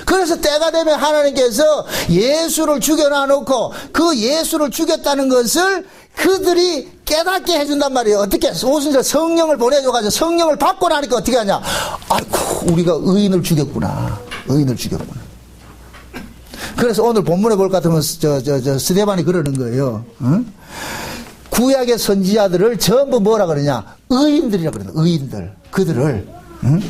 Speaker 1: 그래서 때가 되면 하나님께서 예수를 죽여놔놓고 그 예수를 죽였다는 것을 그들이 깨닫게 해준단 말이에요. 어떻게? 오순절 성령을 보내줘가지고 성령을 받고 나니까 어떻게 하냐? 아이고, 우리가 의인을 죽였구나. 의인을 죽였구나. 그래서 오늘 본문에 볼 것 같으면 스데반이 그러는 거예요. 응? 구약의 선지자들을 전부 뭐라 그러냐? 의인들이라 그러는 거예요. 의인들. 그들을. 응?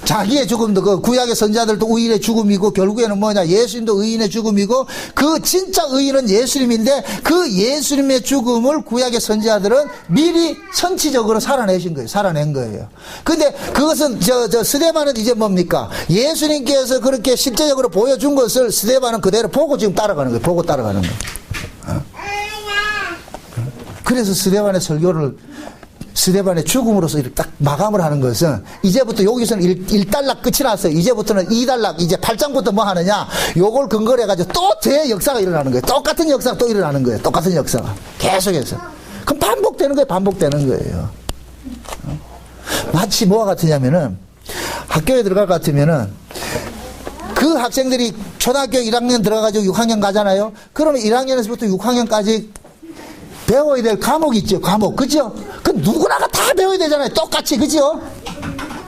Speaker 1: 자기의 죽음도 그 구약의 선지자들도 의인의 죽음이고 결국에는 뭐냐? 예수님도 의인의 죽음이고 그 진짜 의인은 예수님인데 그 예수님의 죽음을 구약의 선지자들은 미리 선치적으로 살아낸 거예요. 근데 그것은 스데반은 이제 뭡니까? 예수님께서 그렇게 실제적으로 보여준 것을 스데반은 그대로 보고 지금 따라가는 거예요. 보고 따라가는 거예요. 그래서 스데반의 죽음으로서 이렇게 딱 마감을 하는 것은 이제부터 여기서는 1단락 끝이 났어요. 이제부터는 2단락, 이제 8장부터 뭐 하느냐? 요걸 근거로 해가지고 또 제 역사가 일어나는 거예요. 똑같은 역사가 또 일어나는 거예요. 똑같은 역사가. 계속해서. 그럼 반복되는 거예요. 마치 뭐와 같으냐면은 학교에 들어갈 것 같으면은 그 학생들이 초등학교 1학년 들어가가지고 6학년 가잖아요. 그러면 1학년에서부터 6학년까지 배워야 될 과목이 있죠. 과목. 그죠? 그 누구나가 다 배워야 되잖아요. 똑같이. 그죠?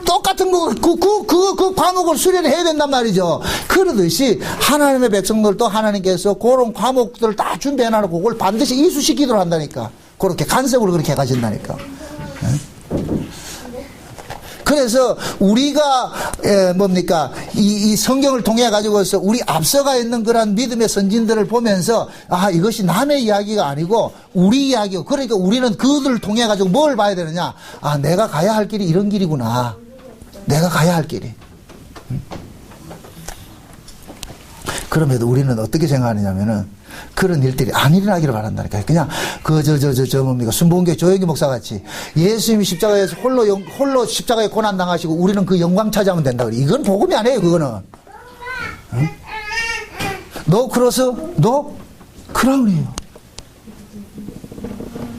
Speaker 1: 똑같은 그 과목을 수련을 해야 된단 말이죠. 그러듯이 하나님의 백성들도 하나님께서 그런 과목들을 다 준비해 놔놓고 그걸 반드시 이수시키도록 한다니까. 그렇게 간섭으로 그렇게 가신다니까. 그래서 우리가 뭡니까 이 성경을 통해 가지고서 우리 앞서가 있는 그런 믿음의 선진들을 보면서 아 이것이 남의 이야기가 아니고 우리 이야기고 그러니까 우리는 그들을 통해 가지고 뭘 봐야 되느냐 아 내가 가야 할 길이 이런 길이구나 내가 가야 할 길이 그럼에도 우리는 어떻게 생각하느냐면은 그런 일들이 안 일어나기를 바란다니까요. 그냥 뭡니까 순복음교회 조영기 목사 같이 예수님이 십자가에서 홀로 십자가에 고난 당하시고 우리는 그 영광 차지하면 된다 그래. 이건 복음이 아니에요. 그거는 응? 노 크로스 노 크라운이에요.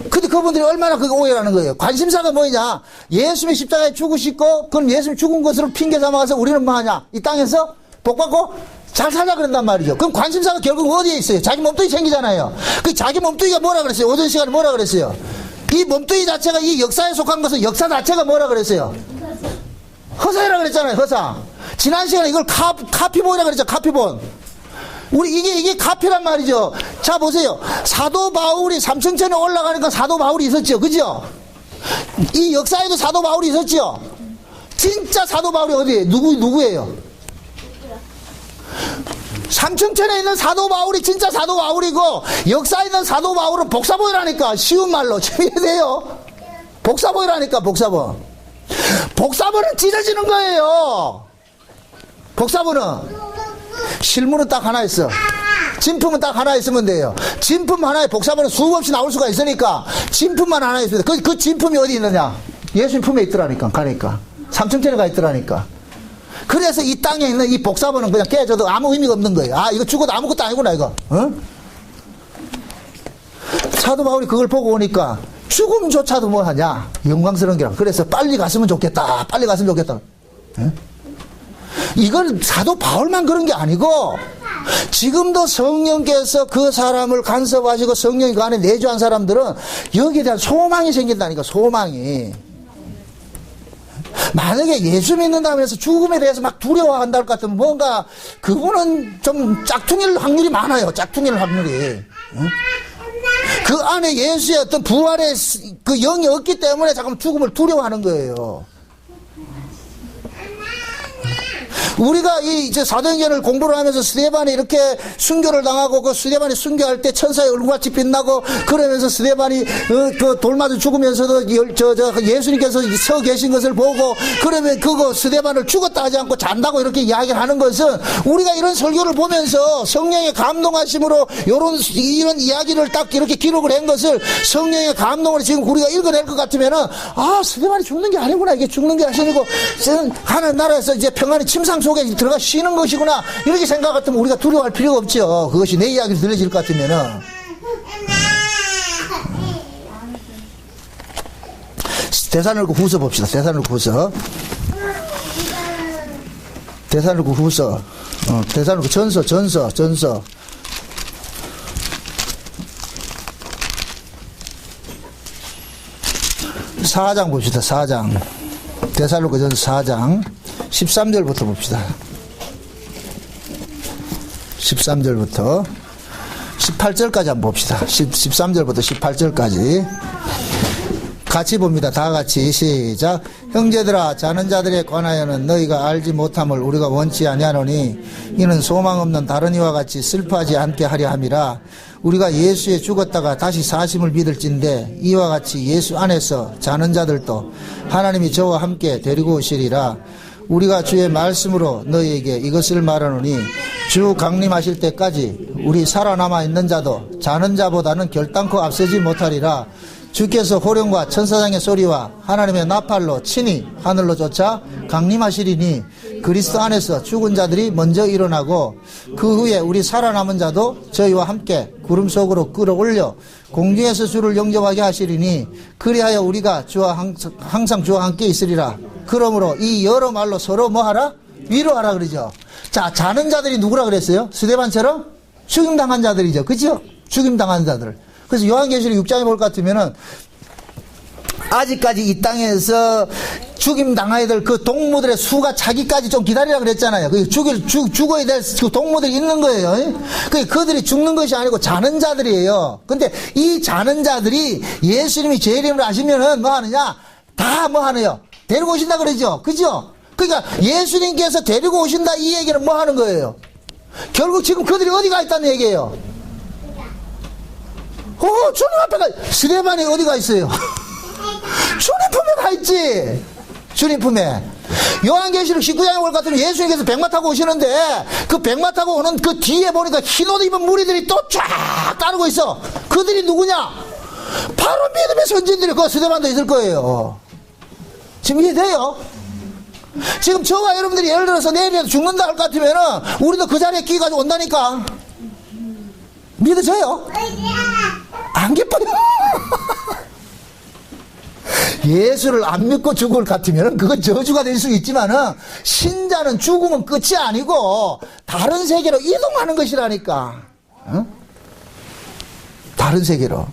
Speaker 1: 근데 그분들이 얼마나 그거 오해라는 거예요. 관심사가 뭐냐? 예수님이 십자가에 죽으시고 그럼 예수님 죽은 것으로 핑계 삼아서 우리는 뭐 하냐? 이 땅에서 복 받고 잘 살자 그런단 말이죠. 그럼 관심사가 결국 어디에 있어요? 자기 몸뚱이 생기잖아요. 그 자기 몸뚱이가 뭐라 그랬어요? 오전 시간에 뭐라 그랬어요? 이 몸뚱이 자체가 이 역사에 속한 것은 역사 자체가 뭐라 그랬어요? 허사이라 그랬잖아요. 허사. 지난 시간에 이걸 카피본이라 그랬죠. 카피본. 우리 이게 카피란 말이죠. 자 보세요. 사도 바울이 삼층천에 올라가니까 사도 바울이 있었죠. 그죠? 이 역사에도 사도 바울이 있었죠. 진짜 사도 바울이 어디에? 누구예요? 삼층천에 있는 사도 바울이 진짜 사도 바울이고 역사에 있는 사도 바울은 복사본이라니까. 쉬운 말로 재미야 돼요. 복사본이라니까. 복사본은 찢어지는 거예요. 복사본은 실물은 딱 하나 있어. 진품은 딱 하나 있으면 돼요. 진품 하나에 복사본은 수없이 나올 수가 있으니까 진품만 하나 있으면 돼. 그 진품이 어디 있느냐? 예수님 품에 있더라니까. 가니까 삼층천에 가 있더라니까. 그래서 이 땅에 있는 이 복사본은 그냥 깨져도 아무 의미가 없는 거예요. 아, 이거 죽어도 아무것도 아니구나, 이거. 어? 사도 바울이 그걸 보고 오니까 죽음조차도 뭐 하냐? 영광스러운 게라. 그래서 빨리 갔으면 좋겠다. 빨리 갔으면 좋겠다. 어? 이건 사도 바울만 그런 게 아니고 지금도 성령께서 그 사람을 간섭하시고 성령이 그 안에 내주한 사람들은 여기에 대한 소망이 생긴다니까, 소망이. 만약에 예수 믿는다고 해서 죽음에 대해서 막 두려워한다 할 것 같으면 뭔가 그거는 좀 짝퉁일 확률이 많아요. 짝퉁일 확률이. 응? 그 안에 예수의 어떤 부활의 그 영이 없기 때문에 잠깐 죽음을 두려워하는 거예요. 우리가 이제 사도행전을 공부를 하면서 스데반이 이렇게 순교를 당하고 그 스데반이 순교할 때 천사의 얼굴같이 빛나고 그러면서 스데반이 그 돌맞아 죽으면서도 예수님께서 서 계신 것을 보고 그러면 그거 스데반을 죽었다 하지 않고 잔다고 이렇게 이야기를 하는 것은 우리가 이런 설교를 보면서 성령의 감동하심으로 이런 이야기를 딱 이렇게 기록을 한 것을 성령의 감동으로 지금 우리가 읽어낼 것 같으면은 스데반이 죽는 게 아니구나. 이게 죽는 게 아니고 하나님 나라에서 이제 평안히 침상 속에 들어가 쉬는 것이구나. 이렇게 생각 같으면 우리가 두려워할 필요가 없죠. 그것이 내 이야기를 들려질 것 같으면은. 데살로니가 후서 봅시다. 데살로니가 후서. 데살로니가 후서. 데살로니가 전서. 4장 봅시다. 4장. 데살로니가 전서 4장 13절부터 봅시다. 13절부터 18절까지 한번 봅시다. 13절부터 18절까지 같이 봅니다. 다 같이 시작. 형제들아, 자는 자들에 관하여는 너희가 알지 못함을 우리가 원치 아니하노니 이는 소망 없는 다른 이와 같이 슬퍼하지 않게 하려 함이라. 우리가 예수에 죽었다가 다시 사심을 믿을진데 이와 같이 예수 안에서 자는 자들도 하나님이 저와 함께 데리고 오시리라. 우리가 주의 말씀으로 너희에게 이것을 말하노니 주 강림하실 때까지 우리 살아남아 있는 자도 자는 자보다는 결단코 앞서지 못하리라. 주께서 호령과 천사장의 소리와 하나님의 나팔로 친히 하늘로 쫓아 강림하시리니 그리스도 안에서 죽은 자들이 먼저 일어나고 그 후에 우리 살아남은 자도 저희와 함께 구름 속으로 끌어올려 공중에서 주를 영접하게 하시리니 그리하여 우리가 항상 주와 함께 있으리라. 그러므로 이 여러 말로 서로 뭐하라? 위로하라 그러죠. 자, 자는 자들이 누구라 그랬어요? 스데반처럼 죽임당한 자들이죠. 그죠? 죽임당한 자들. 그래서 요한계시록 6장에 볼 것 같으면은 아직까지 이 땅에서 죽임당해야 될 그 동무들의 수가 차기까지 좀 기다리라 그랬잖아요. 죽어야 될 그 동무들이 있는 거예요. 그들이 죽는 것이 아니고 자는 자들이에요. 근데 이 자는 자들이 예수님이 제 이름을 아시면은 뭐 하느냐? 다 뭐 하네요? 데리고 오신다 그러죠. 그죠? 그러니까 예수님께서 데리고 오신다 이 얘기는 뭐 하는 거예요? 결국 지금 그들이 어디 가 있다는 얘기예요? 주님 앞에 스데반이 어디가 있어요? 주님 품에 가 있지. 주님 품에. 요한계시록 19장에 올 것 같으면 예수님께서 백마 타고 오시는데 그 백마 타고 오는 그 뒤에 보니까 흰 옷 입은 무리들이 또 쫙 따르고 있어. 그들이 누구냐? 바로 믿음의 선진들이 그 스데반도 있을 거예요. 지금 이해돼요? 지금 저와 여러분들이 예를 들어서 내일이라도 죽는다 할 것 같으면은 우리도 그 자리에 끼가지고 온다니까. 믿으세요? 안 기뻐요. 예수를 안 믿고 죽을 것 같으면 그건 저주가 될 수 있지만은 신자는 죽으면 끝이 아니고 다른 세계로 이동하는 것이라니까. 다른 세계로.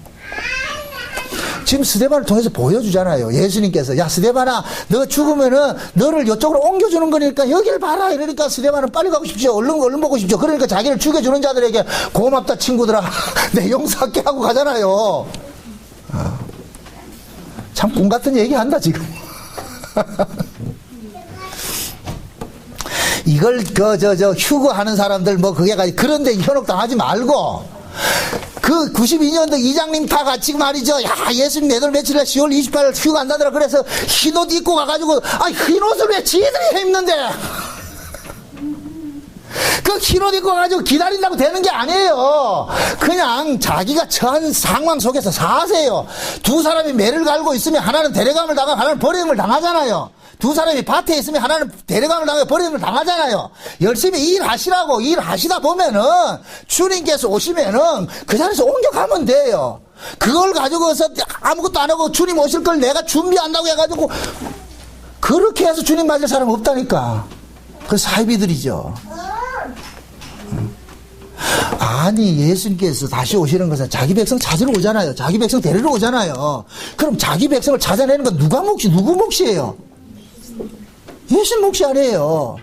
Speaker 1: 지금 스데반을 통해서 보여주잖아요. 예수님께서 야 스데반아 너 죽으면은 너를 이쪽으로 옮겨주는 거니까 여길 봐라. 이러니까 스데반은 빨리 가고 싶죠. 얼른 보고 싶죠. 그러니까 자기를 죽여주는 자들에게 고맙다 친구들아 내 용서할게 하고 가잖아요. 참 꿈 같은 얘기 한다 지금. 이걸 휴거하는 사람들 뭐 그게 그런데 현혹당하지 말고 그 92년도 이장님 다 같이 말이죠. 야, 예수님 내들 며칠에 10월 28일 휴가 한다더라. 그래서 흰옷 입고 가가지고, 흰옷을 왜 지들이 입는데? 그 흰옷 입고 가가지고 기다린다고 되는 게 아니에요. 그냥 자기가 처한 상황 속에서 사세요. 두 사람이 매를 갈고 있으면 하나는 데려감을 당하고 하나는 버림을 당하잖아요. 두 사람이 밭에 있으면 하나는 데려감을 당하고 버림을 당하잖아요. 열심히 일하시라고 일하시다 보면은 주님께서 오시면은 그 자리에서 옮겨가면 돼요. 그걸 가지고서 아무것도 안 하고 주님 오실 걸 내가 준비한다고 해가지고 그렇게 해서 주님 맞을 사람 없다니까. 그 사이비들이죠. 아니 예수님께서 다시 오시는 것은 자기 백성 찾으러 오잖아요. 자기 백성 데리러 오잖아요. 그럼 자기 백성을 찾아내는 건 누구 몫이에요? 예수님 몫이 아니에요.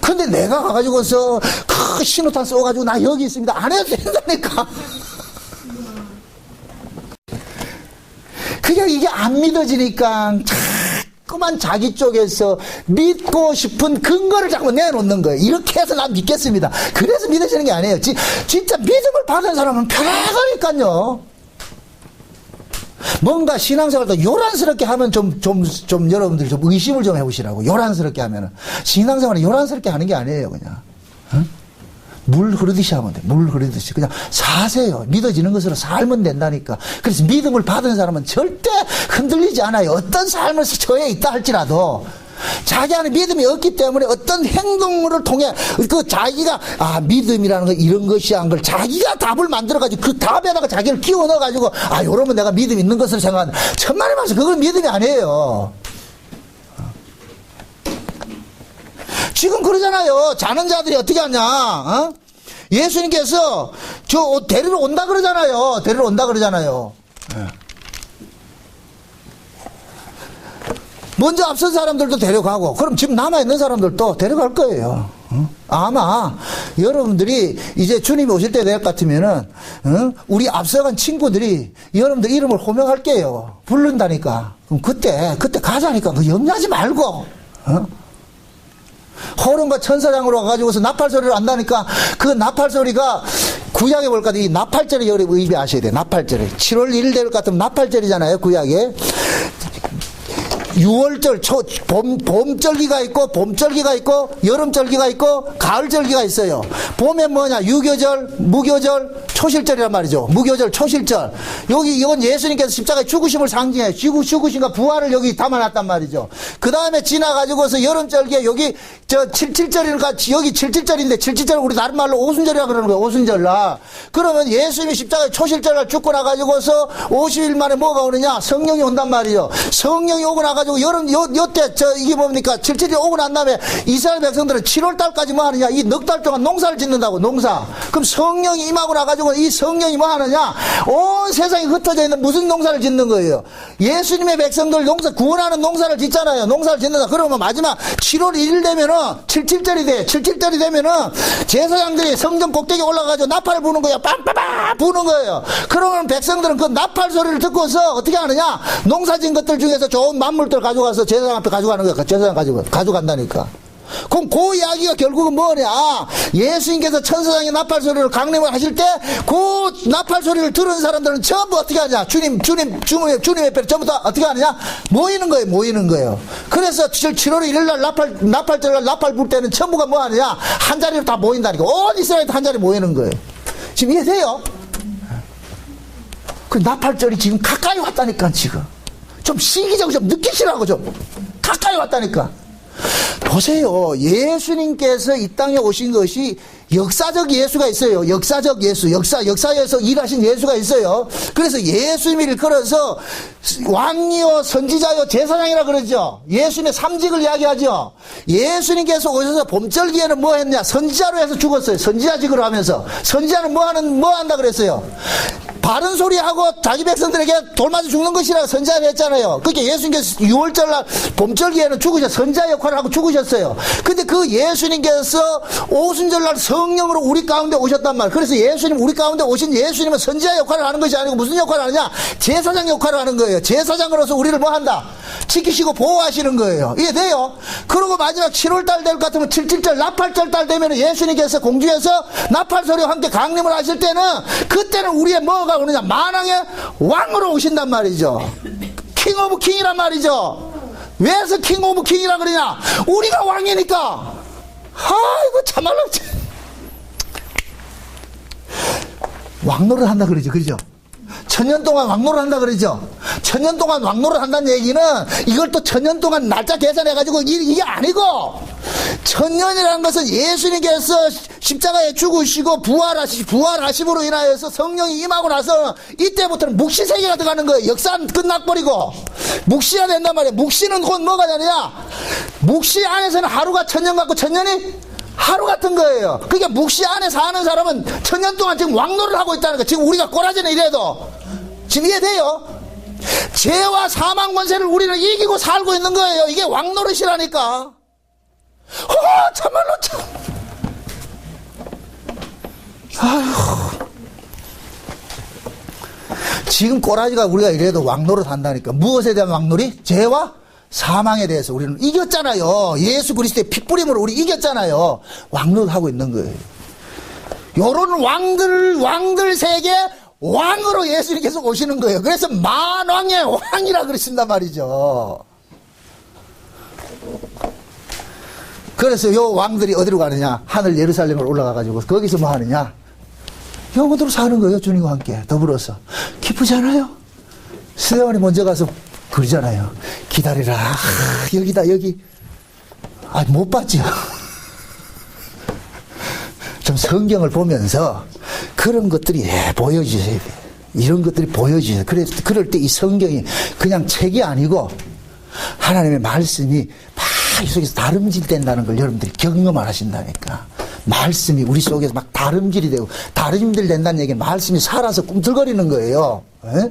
Speaker 1: 근데 내가 가가지고서 그 신호탄 쏘가지고 나 여기 있습니다 안 해도 된다니까. 그냥 이게 안 믿어지니까 자꾸만 자기 쪽에서 믿고 싶은 근거를 자꾸 내놓는 거예요. 이렇게 해서 난 믿겠습니다. 그래서 믿어지는 게 아니에요. 진짜 믿음을 받은 사람은 편하다니까요. 뭔가 신앙생활도 요란스럽게 하면 좀 여러분들이 좀 의심을 좀 해보시라고. 요란스럽게 하면은. 신앙생활은 요란스럽게 하는 게 아니에요, 그냥. 응? 물 흐르듯이 하면 돼. 물 흐르듯이. 그냥 사세요. 믿어지는 것으로 살면 된다니까. 그래서 믿음을 받은 사람은 절대 흔들리지 않아요. 어떤 삶을 처해 있다 할지라도. 자기 안에 믿음이 없기 때문에 어떤 행동을 통해 자기가 믿음이라는 거 이런 것이야 한 걸 자기가 답을 만들어가지고 그 답에다가 자기를 끼워 넣어가지고 이러면 내가 믿음 있는 것을 생각한다. 천만에 말해서 그건 믿음이 아니에요. 지금 그러잖아요. 자는 자들이 어떻게 하냐? 예수님께서 데리러 온다 그러잖아요. 데리러 온다 그러잖아요. 먼저 앞선 사람들도 데려가고, 그럼 지금 남아있는 사람들도 데려갈 거예요. 아마 여러분들이 이제 주님이 오실 때 될 것 같으면은 우리 앞서간 친구들이 여러분들 이름을 호명할게요. 부른다니까. 그럼 그때 가자니까. 그 염려하지 말고. 호른과 천사장으로 가가지고서 나팔 소리를 안다니까 그 나팔 소리가 구약에 볼까 이 나팔절이 여러분 의미하셔야 돼요. 나팔절이 7월 1일 될 것 같으면 나팔절이잖아요. 구약에 6월절 봄절기가 있고 여름절기가 있고 가을절기가 있어요. 봄엔 뭐냐? 유교절, 무교절, 초실절이란 말이죠. 무교절, 초실절. 이건 예수님께서 십자가에 죽으심을 상징해요. 죽으심과 부활을 여기 담아놨단 말이죠. 그 다음에 지나가지고서 여름절기에 여기 77절이니까 여기 77절인데 77절은 우리 다른 말로 오순절이라고 그러는 거예요. 오순절날. 그러면 예수님이 십자가에 초실절날 죽고 나가지고서 50일 만에 뭐가 오느냐? 성령이 온단 말이죠. 성령이 오고 나가지고 요때 이게 뭡니까? 77일이 오고 난 다음에 이스라엘 백성들은 7월달까지 뭐 하느냐? 이 넉 달 동안 농사를 짓는다고, 농사. 그럼 성령이 임하고 나가지고 이 성령이 뭐 하느냐? 온 세상에 흩어져 있는 무슨 농사를 짓는 거예요? 예수님의 백성들 구원하는 농사를 짓잖아요. 농사를 짓는다. 그러면 마지막 7월 1일 되면은 77절이 돼. 77절이 되면은 제사장들이 성전 꼭대기에 올라가가지고 나팔을 부는 거예요. 빰빠밤 부는 거예요. 그러면 백성들은 그 나팔 소리를 듣고서 어떻게 하느냐? 농사 짓는 것들 중에서 좋은 만물들 가져가서 제사장 앞에 가져가는 거야. 제사장 가져간다니까. 그럼 그 이야기가 결국은 뭐냐? 예수님께서 천사장의 나팔 소리를 강림을 하실 때 그 나팔 소리를 들은 사람들은 전부 어떻게 하냐? 주님 옆에 전부 다 어떻게 하느냐? 모이는 거예요. 그래서 7월 1일 날 나팔절 나팔 불 때는 전부가 뭐 하느냐? 한 자리로 다 모인다니까. 온 이스라엘도 한 자리 모이는 거예요. 지금 이해돼요? 그 나팔절이 지금 가까이 왔다니까, 지금. 좀 시기적으로 좀 느끼시라고 좀. 가까이 왔다니까. 보세요. 예수님께서 이 땅에 오신 것이 역사적 예수가 있어요. 역사적 예수. 역사에서 일하신 예수가 있어요. 그래서 예수님을 걸어서 왕이요, 선지자요, 제사장이라 그러죠. 예수님의 삼직을 이야기하죠. 예수님께서 오셔서 봄절기에는 뭐 했냐? 선지자로 해서 죽었어요. 선지자직으로 하면서. 선지자는 뭐 한다 그랬어요? 바른 소리하고 자기 백성들에게 돌맞아 죽는 것이라고 선지자를 했잖아요. 그러니까 예수님께서 6월절날 봄절기에는 선지자 역할을 하고 죽으셨어요. 근데 그 예수님께서 오순절날 성령으로 우리 가운데 오셨단 말이에요. 그래서 우리 가운데 오신 예수님은 선지자 역할을 하는 것이 아니고 무슨 역할을 하느냐? 제사장 역할을 하는 거예요. 제사장으로서 우리를 뭐 한다? 지키시고 보호하시는 거예요. 이해돼요? 그리고 마지막 7월달 될 것 같으면 77절 나팔절 달 되면 예수님께서 공중에서 나팔 소리와 함께 강림을 하실 때는 그때는 우리의 뭐가 오느냐? 만왕의 왕으로 오신단 말이죠. 킹 오브 킹이란 말이죠. 왜서 킹 오브 킹이라 그러냐? 우리가 왕이니까. 아이고 참말로 왕노릇 한다 그러죠. 그죠? 천년 동안 왕노릇 한다 그러죠. 천년 동안 왕노릇 한다는 얘기는 이걸 또 천년 동안 날짜 계산해가지고 이게 아니고, 천년이라는 것은 예수님께서 십자가에 죽으시고 부활하심으로 인하여서 성령이 임하고 나서 이때부터는 묵시세계가 들어가는 거예요. 역사는 끝나버리고 묵시가 된단 말이에요. 묵시는 곧 뭐가 되느냐? 묵시 안에서는 하루가 천년 같고 천년이 하루 같은 거예요. 그러니까 묵시 안에 사는 사람은 천년 동안 지금 왕노를 하고 있다는 거. 지금 우리가 꼬라지는 이래도 지금 이해돼요? 죄와 사망 권세를 우리는 이기고 살고 있는 거예요. 이게 왕노릇이라니까. 참말로 참. 아휴. 지금 꼬라지가 우리가 이래도 왕노릇 한다니까. 무엇에 대한 왕노릇? 죄와 사망에 대해서 우리는 이겼잖아요. 예수 그리스도의 핏부림으로 우리 이겼잖아요. 왕노릇하고 있는 거예요. 요런 왕들 세계 왕으로 예수님이 계속 오시는 거예요. 그래서 만왕의 왕이라 그러신단 말이죠. 그래서 요 왕들이 어디로 가느냐? 하늘 예루살렘으로 올라가가지고 거기서 뭐 하느냐? 영원으로 사는 거예요. 주님과 함께 더불어서. 기쁘잖아요. 스데반이 먼저 가서 그러잖아요. 기다리라. 여기다 여기. 못 봤죠. 좀 성경을 보면서 그런 것들이 보여주셔야 돼요. 이런 것들이 보여주셔야 돼요. 그럴 때 이 성경이 그냥 책이 아니고 하나님의 말씀이 막 이 속에서 다름질된다는 걸 여러분들이 경험을 하신다니까. 말씀이 우리 속에서 막 다름질이 되고 다름질 된다는 얘기는 말씀이 살아서 꿈틀거리는 거예요. 에?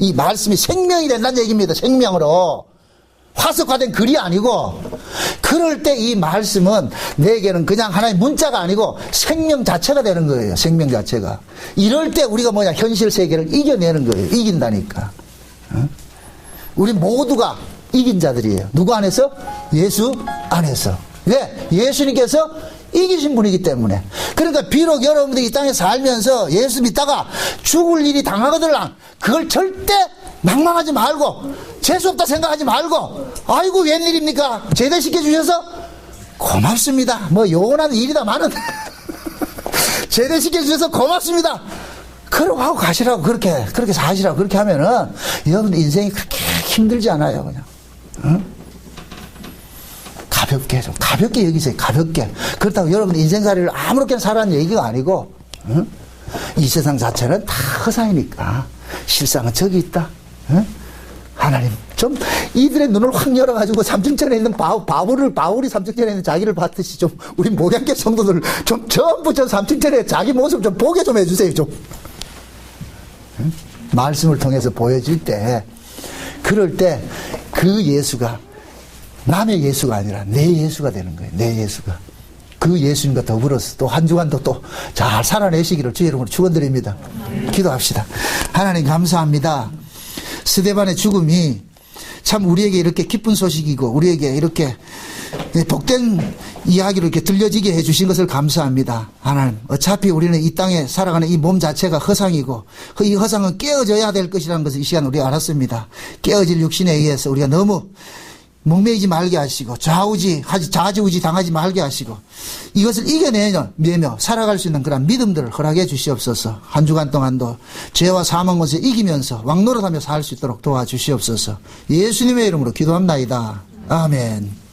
Speaker 1: 이 말씀이 생명이 된다는 얘기입니다. 생명으로. 화석화된 글이 아니고, 그럴 때 이 말씀은 내게는 그냥 하나의 문자가 아니고 생명 자체가 되는 거예요. 생명 자체가. 이럴 때 우리가 뭐냐, 현실 세계를 이겨내는 거예요. 이긴다니까. 우리 모두가 이긴 자들이에요. 누구 안에서? 예수 안에서. 왜? 예수님께서 이기신 분이기 때문에. 그러니까 비록 여러분들이 이 땅에 살면서 예수 믿다가 죽을 일이 당하거들랑 그걸 절대 낭망하지 말고 재수없다 생각하지 말고, 아이고 웬일입니까? 제대시켜 주셔서 고맙습니다. 뭐 요원한 일이다마는 제대시켜 주셔서 고맙습니다. 그러고 하고 가시라고, 그렇게 사시라고. 그렇게 하면은 여러분 인생이 그렇게 힘들지 않아요. 그냥 가볍게, 좀 가볍게 여기세요. 가볍게. 그렇다고 여러분 인생살이를 아무렇게나 살라는 얘기가 아니고, 이 세상 자체는 다 허상이니까 실상은 저기 있다. 하나님 좀 이들의 눈을 확 열어가지고 삼층천에 있는 바울이 삼층천에 있는 자기를 봤듯이 좀 우리 목양계 성도들 좀 전부 저 삼층천에 자기 모습 좀 보게 좀 해주세요. 좀 말씀을 통해서 보여질 때, 그럴 때 그 예수가 남의 예수가 아니라 내 예수가 되는 거예요. 내 예수가. 그 예수님과 더불어서 또 한 주간도 또 잘 살아내시기를 주의 이름으로 축원드립니다. 기도합시다. 하나님 감사합니다. 스데반의 죽음이 참 우리에게 이렇게 기쁜 소식이고 우리에게 이렇게 복된 이야기로 이렇게 들려지게 해주신 것을 감사합니다. 하나님, 어차피 우리는 이 땅에 살아가는 이 몸 자체가 허상이고 이 허상은 깨어져야 될 것이라는 것을 이 시간 우리가 알았습니다. 깨어질 육신에 의해서 우리가 너무 목매이지 말게 하시고 좌지우지 당하지 말게 하시고 이것을 이겨내며 살아갈 수 있는 그런 믿음들을 허락해 주시옵소서. 한 주간 동안도 죄와 사망 것을 이기면서 왕노릇하며 살 수 있도록 도와주시옵소서. 예수님의 이름으로 기도합나이다. 아멘.